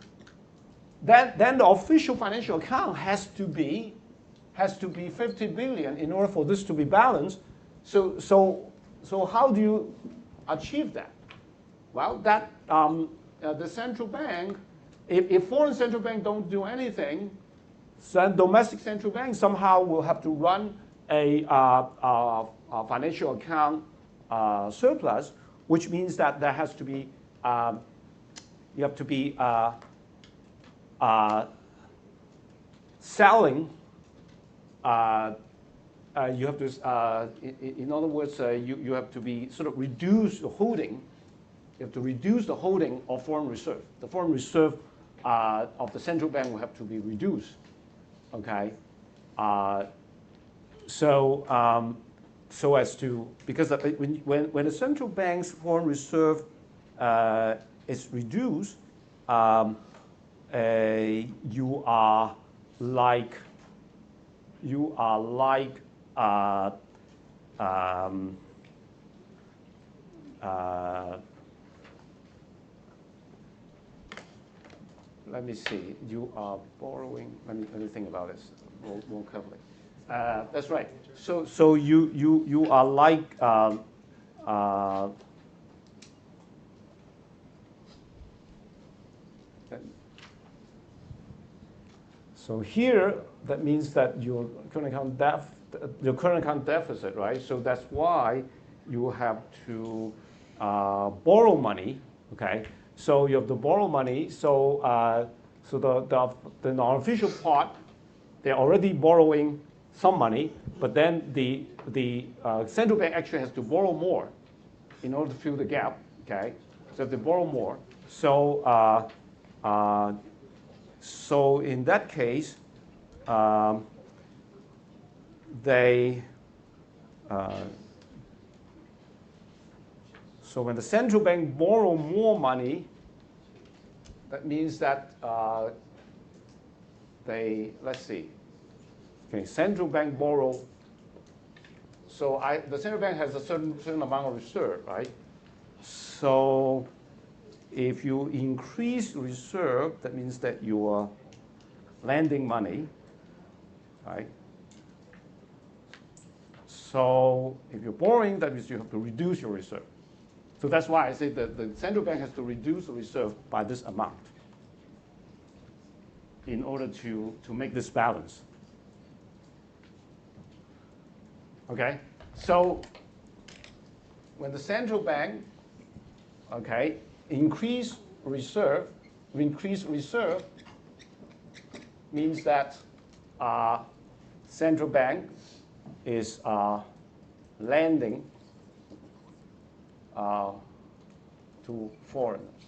Then the official financial account has to be 50 billion in order for this to be balanced. So how do you achieve that? Well, that the central bank, if foreign central bank don't do anything domestic central bank somehow will have to run a financial account surplus, which means that there has to be you have to be selling. You have to, in other words, you have to be sort of reduce the holding. You have to reduce the holding of foreign reserve. The foreign reserve of the central bank will have to be reduced. Okay, so as to, because when the central bank's foreign reserve is reduced, you are like let me see. You are borrowing. Let me think about this more carefully. That's right. So you are like so here that means that your current account deficit, right? So that's why you have to borrow money. Okay. So you have to borrow money. So the non-official part, they're already borrowing some money, but then the central bank actually has to borrow more in order to fill the gap. Okay, so they borrow more. So so in that case, so when the central bank borrow more money, that means that let's see. Okay, central bank borrow. So the central bank has a certain amount of reserve, right? So if you increase reserve, that means that you are lending money, right? So if you're borrowing, that means you have to reduce your reserve. So that's why I say that the central bank has to reduce the reserve by this amount in order to make this balance. Okay, so when the central bank, okay, increase reserve means that central bank is lending to foreigners,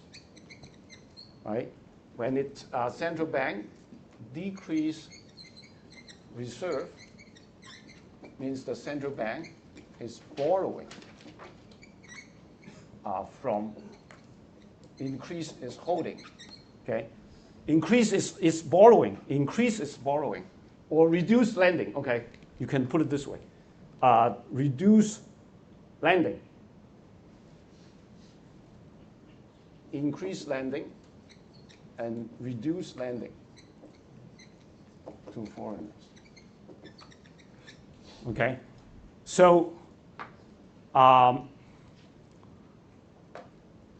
right? When central bank decrease reserve, means the central bank is borrowing from increase is holding. Okay, increase is borrowing. Increase is borrowing, or reduce lending. Okay, you can put it this way: reduce lending, increase lending, and reduce lending to foreigners. Okay, so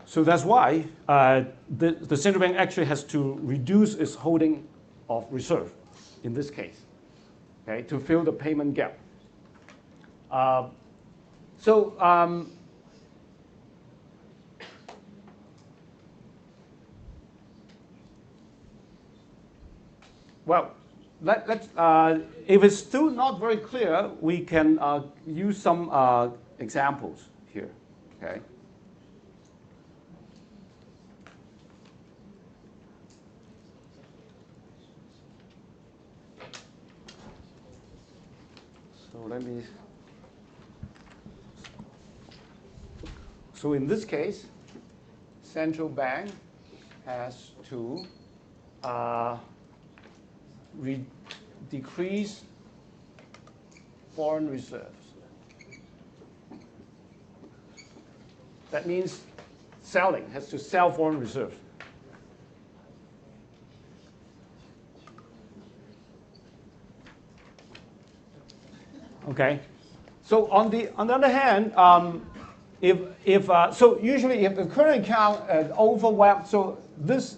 so that's why the central bank actually has to reduce its holding of reserve in this case, okay, to fill the payment gap. Well, let's, if it's still not very clear, we can use some examples here, okay? So in this case, central bank has to decrease foreign reserves. That means selling, has to sell foreign reserves. Okay, so on the other hand, so usually if the current account overwhelmed, so this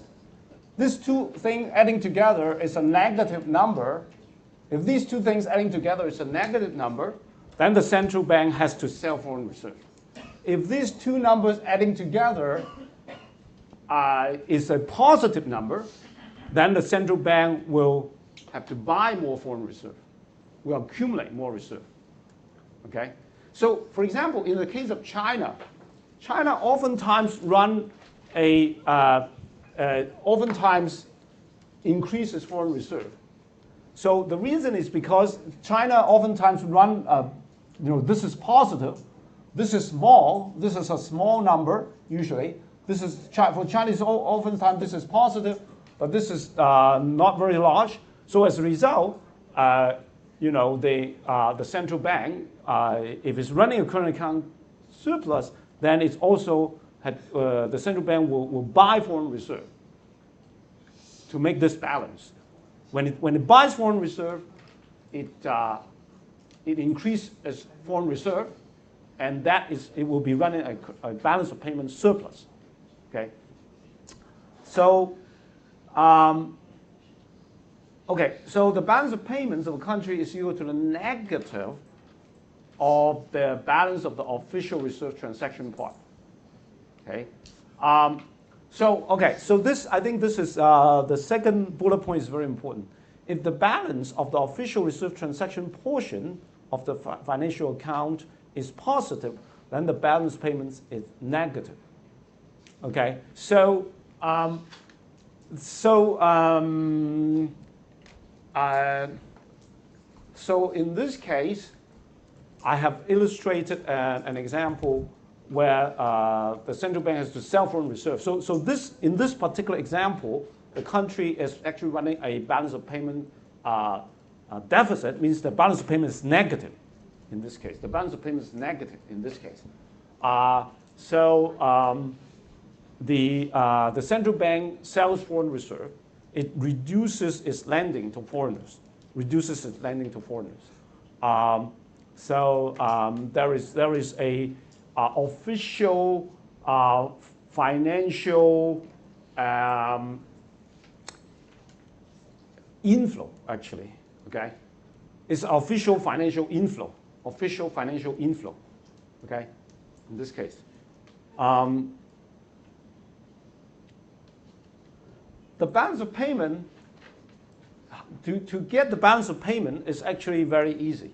these two things adding together is a negative number, if these two things adding together is a negative number, then the central bank has to sell foreign reserve. If these two numbers adding together is a positive number, then the central bank will have to buy more foreign reserve, will accumulate more reserve. Okay? So, for example, in the case of China, China oftentimes oftentimes increases foreign reserve. So the reason is because China oftentimes this is positive, this is small, this is a small number usually. This is for Chinese oftentimes this is positive, but this is not very large. So as a result, the central bank, if it's running a current account surplus, then it's also the central bank will buy foreign reserve to make this balance. When it buys foreign reserve, it increases foreign reserve, and it will be running a balance of payment surplus. Okay. So, so the balance of payments of a country is equal to the negative of the balance of the official reserve transaction part. Okay. So this, I think this is the second bullet point is very important. If the balance of the official reserve transaction portion of the financial account is positive, then the balance payments is negative. Okay. So in this case, I have illustrated an example where the central bank has to sell foreign reserve. So in this particular example, the country is actually running a balance of payment deficit, means the balance of payment is negative in this case. The balance of payment is negative in this case. The central bank sells foreign reserve. It reduces its lending to foreigners. There is a official financial inflow, actually. Okay, it's official financial inflow. Okay, in this case. The balance of payment, to get the balance of payment is actually very easy.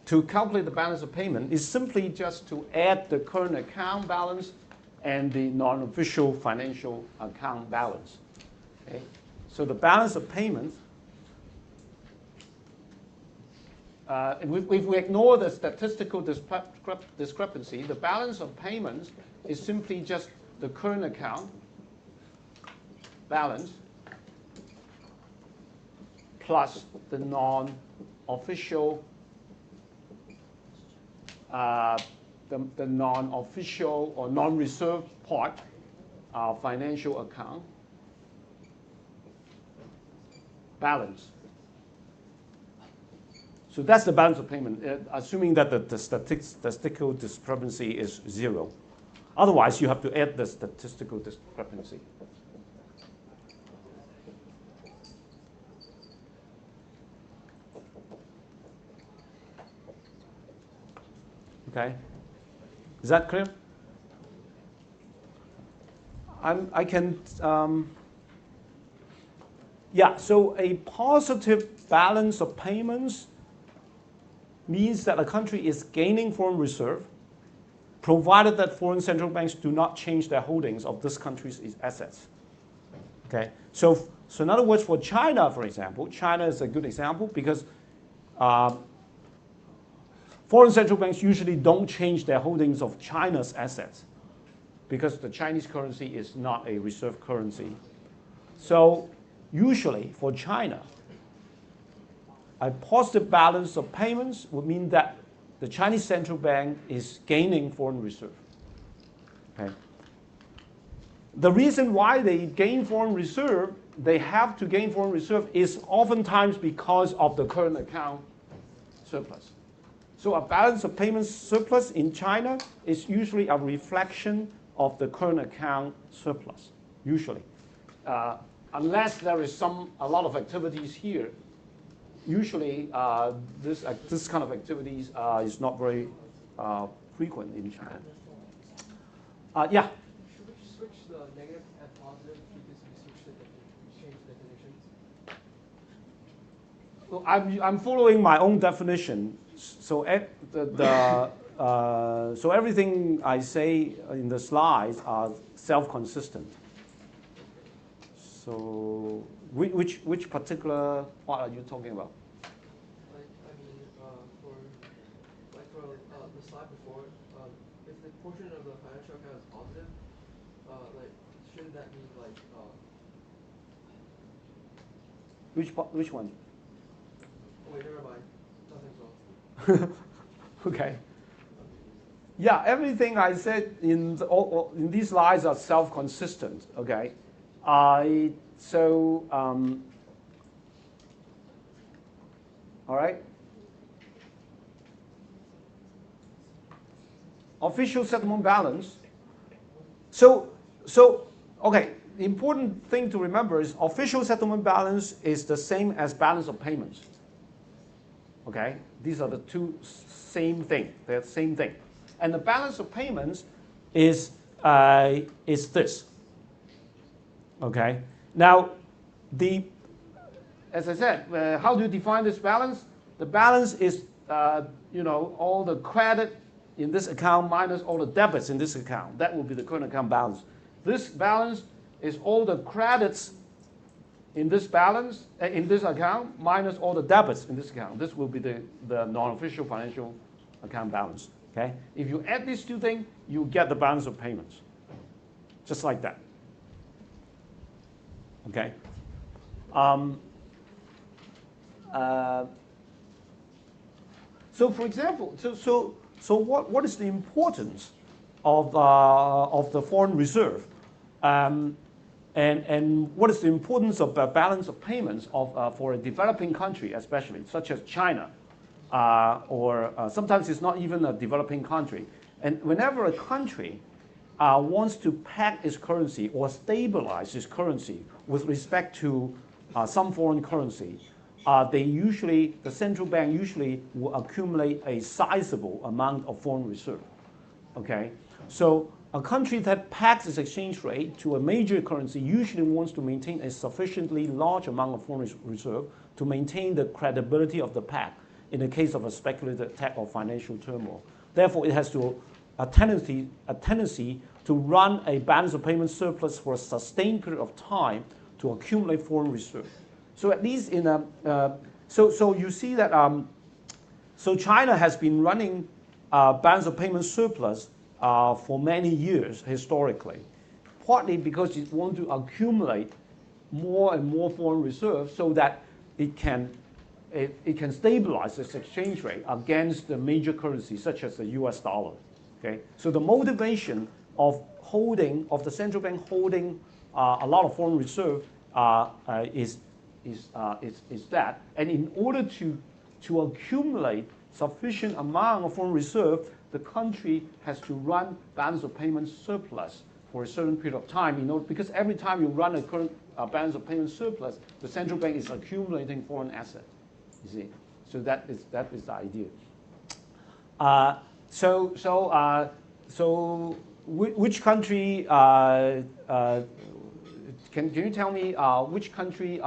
To calculate the balance of payment is simply just to add the current account balance and the non-official financial account balance. Okay? So the balance of payment, if we ignore the statistical discrepancy, the balance of payments is simply just the current account balance plus the non-official the non-official or non-reserve part financial account balance. So that's the balance of payment, assuming that the statistical discrepancy is 0. Otherwise, you have to add the statistical discrepancy. Okay, is that clear? I can, so a positive balance of payments means that a country is gaining foreign reserve, provided that foreign central banks do not change their holdings of this country's assets. Okay, so in other words, for China, for example, China is a good example because foreign central banks usually don't change their holdings of China's assets because the Chinese currency is not a reserve currency. So usually for China, a positive balance of payments would mean that the Chinese central bank is gaining foreign reserve. Okay. The reason why they gain foreign reserve, they have to gain foreign reserve, is oftentimes because of the current account surplus. So a balance of payments surplus in China is usually a reflection of the current account surplus, usually. unless there is a lot of activities here, usually this kind of activities is not very frequent in China. Yeah. Should we switch the negative and positive because we change the definitions? Well, I'm following my own definition. So so everything I say in the slides are self-consistent. So which particular part are you talking about? Like, I mean, for the slide before, if the portion of the financial account is positive, like, shouldn't that mean like? Which one? Oh wait, never mind. Nothing's wrong. Okay. Yeah, everything I said in these slides are self-consistent. Okay. All right. Official settlement balance. So okay. The important thing to remember is official settlement balance is the same as balance of payments. Okay, these are the two same thing. They're the same thing, and the balance of payments is this. Okay. Now, as I said, how do you define this balance? The balance is all the credit in this account minus all the debits in this account. That will be the current account balance. This balance is all the credits in this balance, in this account, minus all the debits in this account. This will be the non-official financial account balance. Okay? If you add these two things, you get the balance of payments. Just like that. Okay? So for example, so what is the importance of the foreign reserve? And what is the importance of the balance of payments for a developing country, especially, such as China, or sometimes it's not even a developing country. And whenever a country wants to peg its currency or stabilize its currency with respect to some foreign currency, the central bank usually will accumulate a sizable amount of foreign reserve. Okay, so a country that pegs its exchange rate to a major currency usually wants to maintain a sufficiently large amount of foreign reserve to maintain the credibility of the peg in the case of a speculative attack or financial turmoil. Therefore, it has a tendency to run a balance of payment surplus for a sustained period of time to accumulate foreign reserve. So at least in so you see that so China has been running balance of payment surplus for many years historically, partly because it wants to accumulate more and more foreign reserves so that it can stabilize its exchange rate against the major currencies such as the U.S. dollar. Okay, so the motivation of the central bank holding a lot of foreign reserve is that, and in order to accumulate sufficient amount of foreign reserve, the country has to run balance of payment surplus for a certain period of time, because every time you run a current balance of payment surplus, the central bank is accumulating foreign asset. You see, so that is the idea. So which country? Can you tell me which country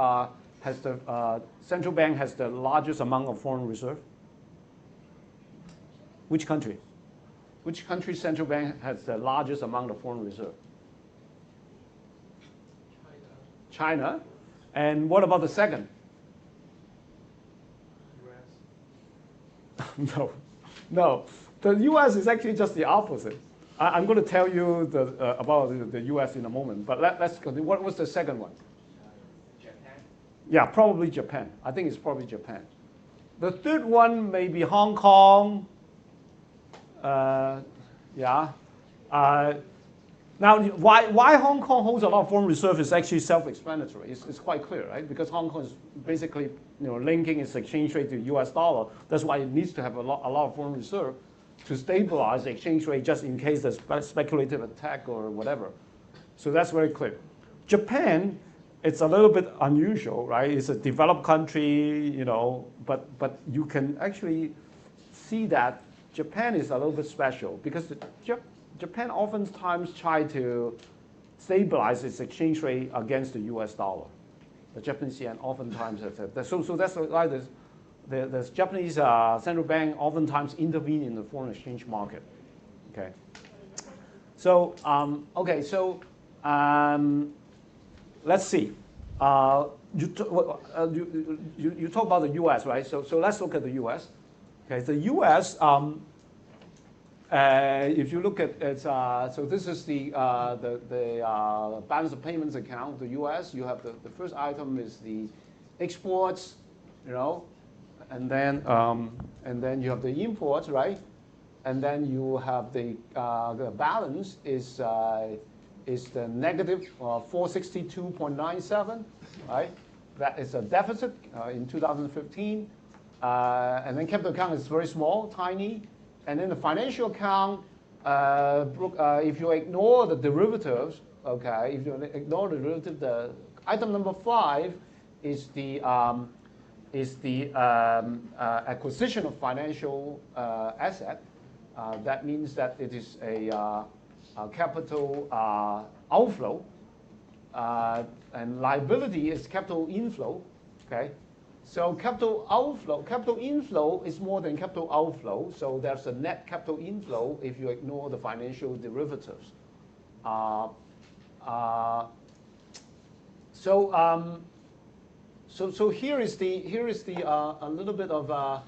has the central bank has the largest amount of foreign reserve? Which country? Which country's central bank has the largest amount of foreign reserve? China. And what about the second? US. No. The U.S. is actually just the opposite. I'm going to tell you about the U.S. in a moment. But let's continue. What was the second one? Japan. Yeah, probably Japan. I think it's probably Japan. The third one may be Hong Kong. Yeah. Now, why Hong Kong holds a lot of foreign reserve is actually self-explanatory. It's quite clear, right? Because Hong Kong is basically linking its exchange rate to U.S. dollar. That's why it needs to have a lot of foreign reserve to stabilize the exchange rate just in case there's speculative attack or whatever. So that's very clear. Japan it's a little bit unusual, right? It's a developed country, you know, but you can actually see that Japan is a little bit special because Japan oftentimes try to stabilize its exchange rate against the US dollar. The Japanese yen oftentimes has that. So that's why the Japanese central bank oftentimes intervene in the foreign exchange market. Okay. So let's see. You talk about the U.S., right? So let's look at the U.S. Okay, the U.S. If you look at it, so this is the balance of payments account. The U.S. You have the first item is the exports, you know, and then you have the imports, right? And then you have the balance is the negative 462.97, right? That is a deficit in 2015. And then capital account is very small, tiny. And then the financial account, if you ignore the derivatives, okay, if you ignore the derivative, the item number 5 is the acquisition of financial asset. That means that it is a capital outflow, and liability is capital inflow. Okay, so capital inflow is more than capital outflow. So there's a net capital inflow if you ignore the financial derivatives. So here is the a little bit of a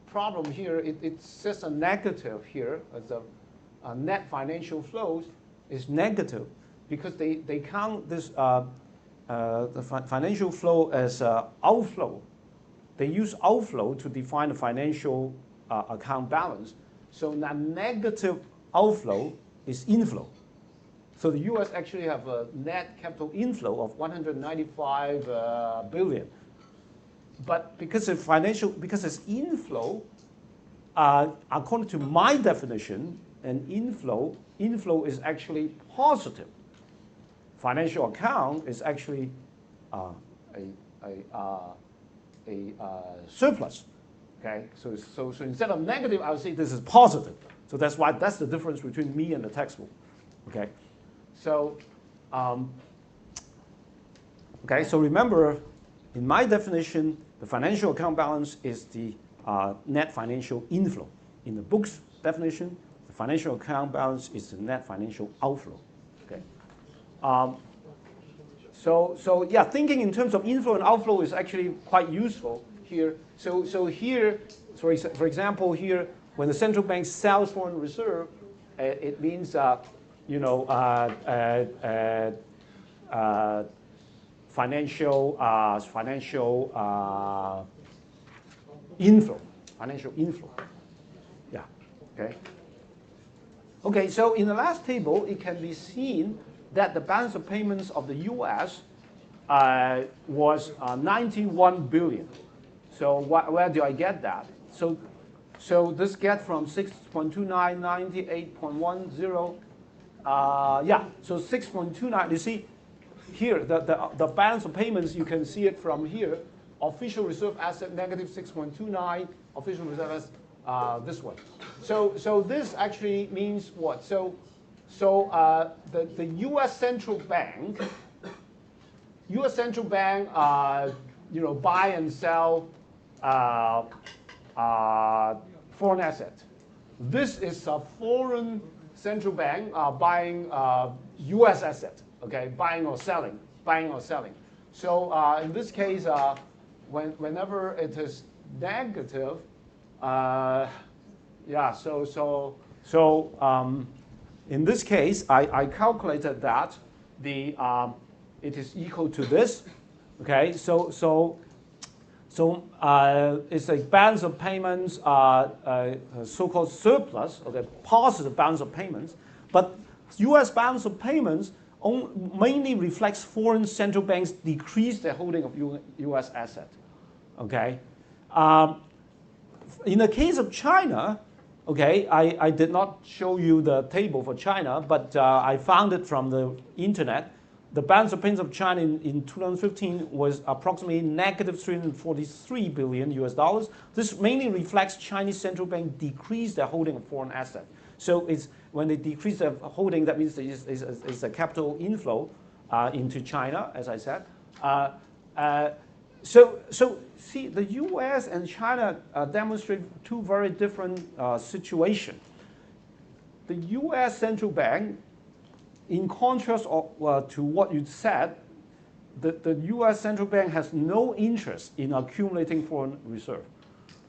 problem here. It's just a negative here as a net financial flows is negative because they count this the financial flow as outflow. They use outflow to define the financial account balance. So that negative outflow is inflow. So the U.S. actually have a net capital inflow of 195 billion. But because it's inflow, according to my definition, an inflow is actually positive. Financial account is actually a surplus. Okay, so instead of negative, I would say this is positive. So that's the difference between me and the textbook. Okay, so so remember, in my definition, the financial account balance is the net financial inflow. In the book's definition, the financial account balance is the net financial outflow. Okay. So yeah, thinking in terms of inflow and outflow is actually quite useful here. So here, for example, here when the central bank sells foreign reserve, it means financial inflow. Yeah. Okay. Okay. So in the last table, it can be seen that the balance of payments of the U.S. was 91 billion. So where do I get that? So this get from 6.29, 98.10. Yeah. So 6.29. You see here the balance of payments. You can see it from here. Official reserve asset negative 6.29. Official reserve asset this one. So this actually means what? So the U.S. central bank, buy and sell foreign asset. This is a foreign central bank buying U.S. asset. Okay, buying or selling. So in this case, whenever it is negative, yeah. So in this case, I calculated that it is equal to this. Okay, so it's a balance of payments, so-called surplus, okay, positive balance of payments. But U.S. balance of payments mainly reflects foreign central banks decrease their holding of U.S. asset. Okay. In the case of China, okay, I did not show you the table for China, but I found it from the internet. the balance of payments of China in 2015 was approximately negative 343 billion US dollars. This mainly reflects Chinese central bank decreased their holding of foreign assets. So it's when they decrease their holding, that means it's a capital inflow into China, as I said. So see, the U.S. and China demonstrate two very different situations. The U.S. central bank, in contrast to what you said, the U.S. central bank has no interest in accumulating foreign reserve.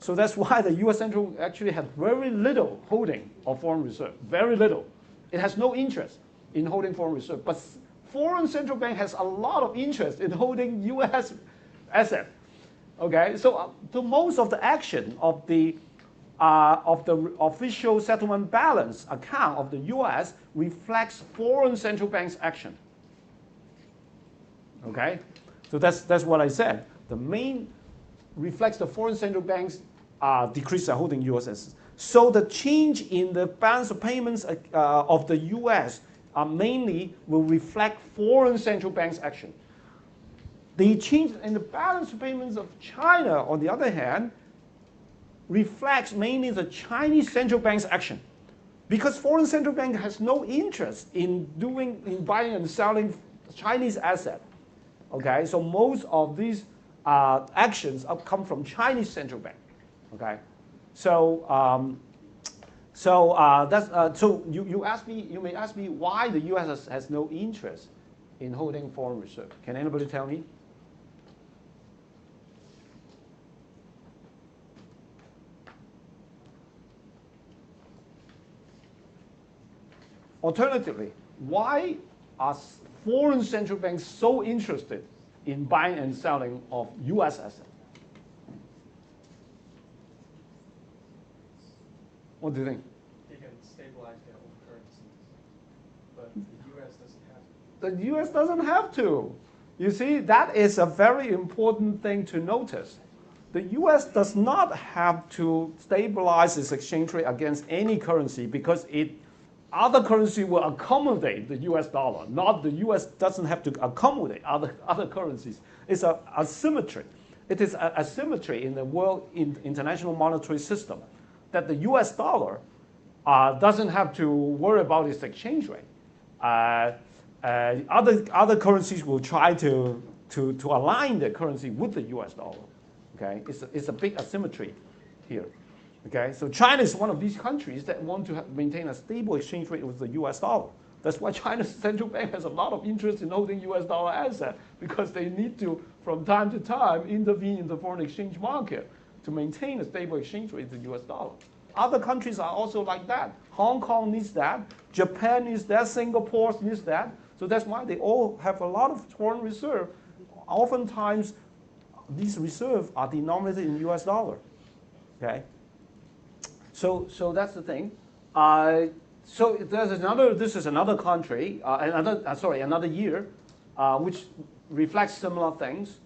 So that's why the U.S. central actually has very little holding of foreign reserve, very little. It has no interest in holding foreign reserve. But foreign central bank has a lot of interest in holding U.S. assets. Okay, so most of the action of the official settlement balance account of the U.S. reflects foreign central bank's action. Okay, so that's what I said. The main reflects the foreign central banks decrease their holding U.S. assets. So the change in the balance of payments of the U.S. Mainly will reflect foreign central banks' action. The change in the balance of payments of China, on the other hand, reflects mainly the Chinese central bank's action, because foreign central bank has no interest in buying and selling Chinese assets. Okay, so most of these actions come from Chinese central bank. Okay, so you may ask me why the U.S. has no interest in holding foreign reserve. Can anybody tell me? Alternatively, why are foreign central banks so interested in buying and selling of U.S. assets? What do you think? They can stabilize their own currencies, but the U.S. doesn't have to. The U.S. doesn't have to. You see, that is a very important thing to notice. The U.S. does not have to stabilize its exchange rate against any currency because other currency will accommodate the U.S. dollar. Not the U.S. doesn't have to accommodate other currencies. It's a asymmetry. It is a asymmetry in the world international monetary system that the U.S. dollar doesn't have to worry about its exchange rate. Other currencies will try to align their currency with the U.S. dollar. Okay, it's a big asymmetry here. Okay, so China is one of these countries that want to maintain a stable exchange rate with the U.S. dollar. That's why China's central bank has a lot of interest in holding U.S. dollar assets, because they need to, from time to time, intervene in the foreign exchange market to maintain a stable exchange rate with the U.S. dollar. Other countries are also like that. Hong Kong needs that. Japan needs that. Singapore needs that. So that's why they all have a lot of foreign reserve. Oftentimes, these reserves are denominated in U.S. dollar. Okay. So that's the thing. So this is another country, another year, which reflects similar things.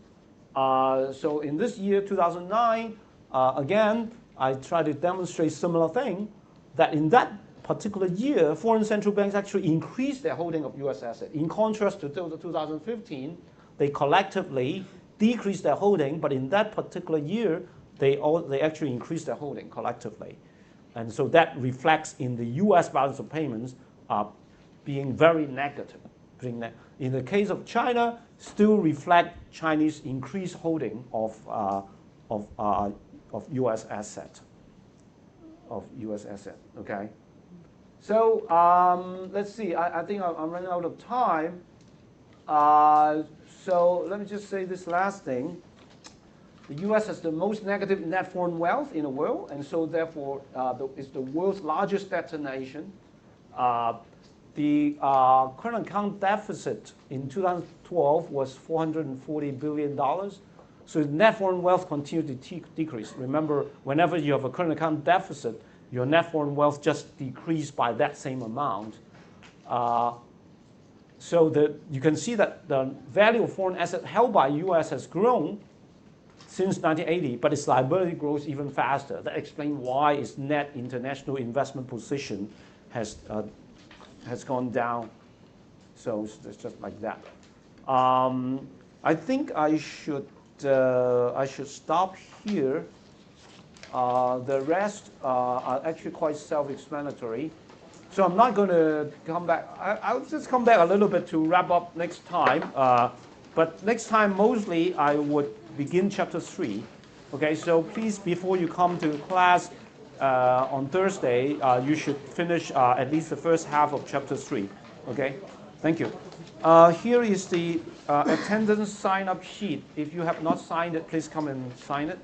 So in this year, 2009, again, I try to demonstrate similar thing, that in that particular year, foreign central banks actually increased their holding of U.S. assets. In contrast to 2015, they collectively decreased their holding, but in that particular year, they actually increased their holding collectively. And so that reflects in the U.S. balance of payments being very negative. In the case of China, still reflect Chinese increased holding of U.S. asset. Okay. So let's see. I think I'm running out of time. So let me just say this last thing. The U.S. has the most negative net foreign wealth in the world, and so therefore it's the world's largest debt nation. The current account deficit in 2012 was $440 billion. So net foreign wealth continued to decrease. Remember, whenever you have a current account deficit, your net foreign wealth just decreased by that same amount. So you can see that the value of foreign assets held by U.S. has grown since 1980, but its liability grows even faster. That explains why its net international investment position has gone down. So it's just like that. I think I should stop here. The rest are actually quite self-explanatory. So I'm not going to come back. I'll just come back a little bit to wrap up next time. But next time, mostly, I would begin chapter 3. Okay, so please, before you come to class on Thursday, you should finish at least the first half of chapter 3. Okay, thank you. Here is the attendance sign-up sheet. If you have not signed it, please come and sign it.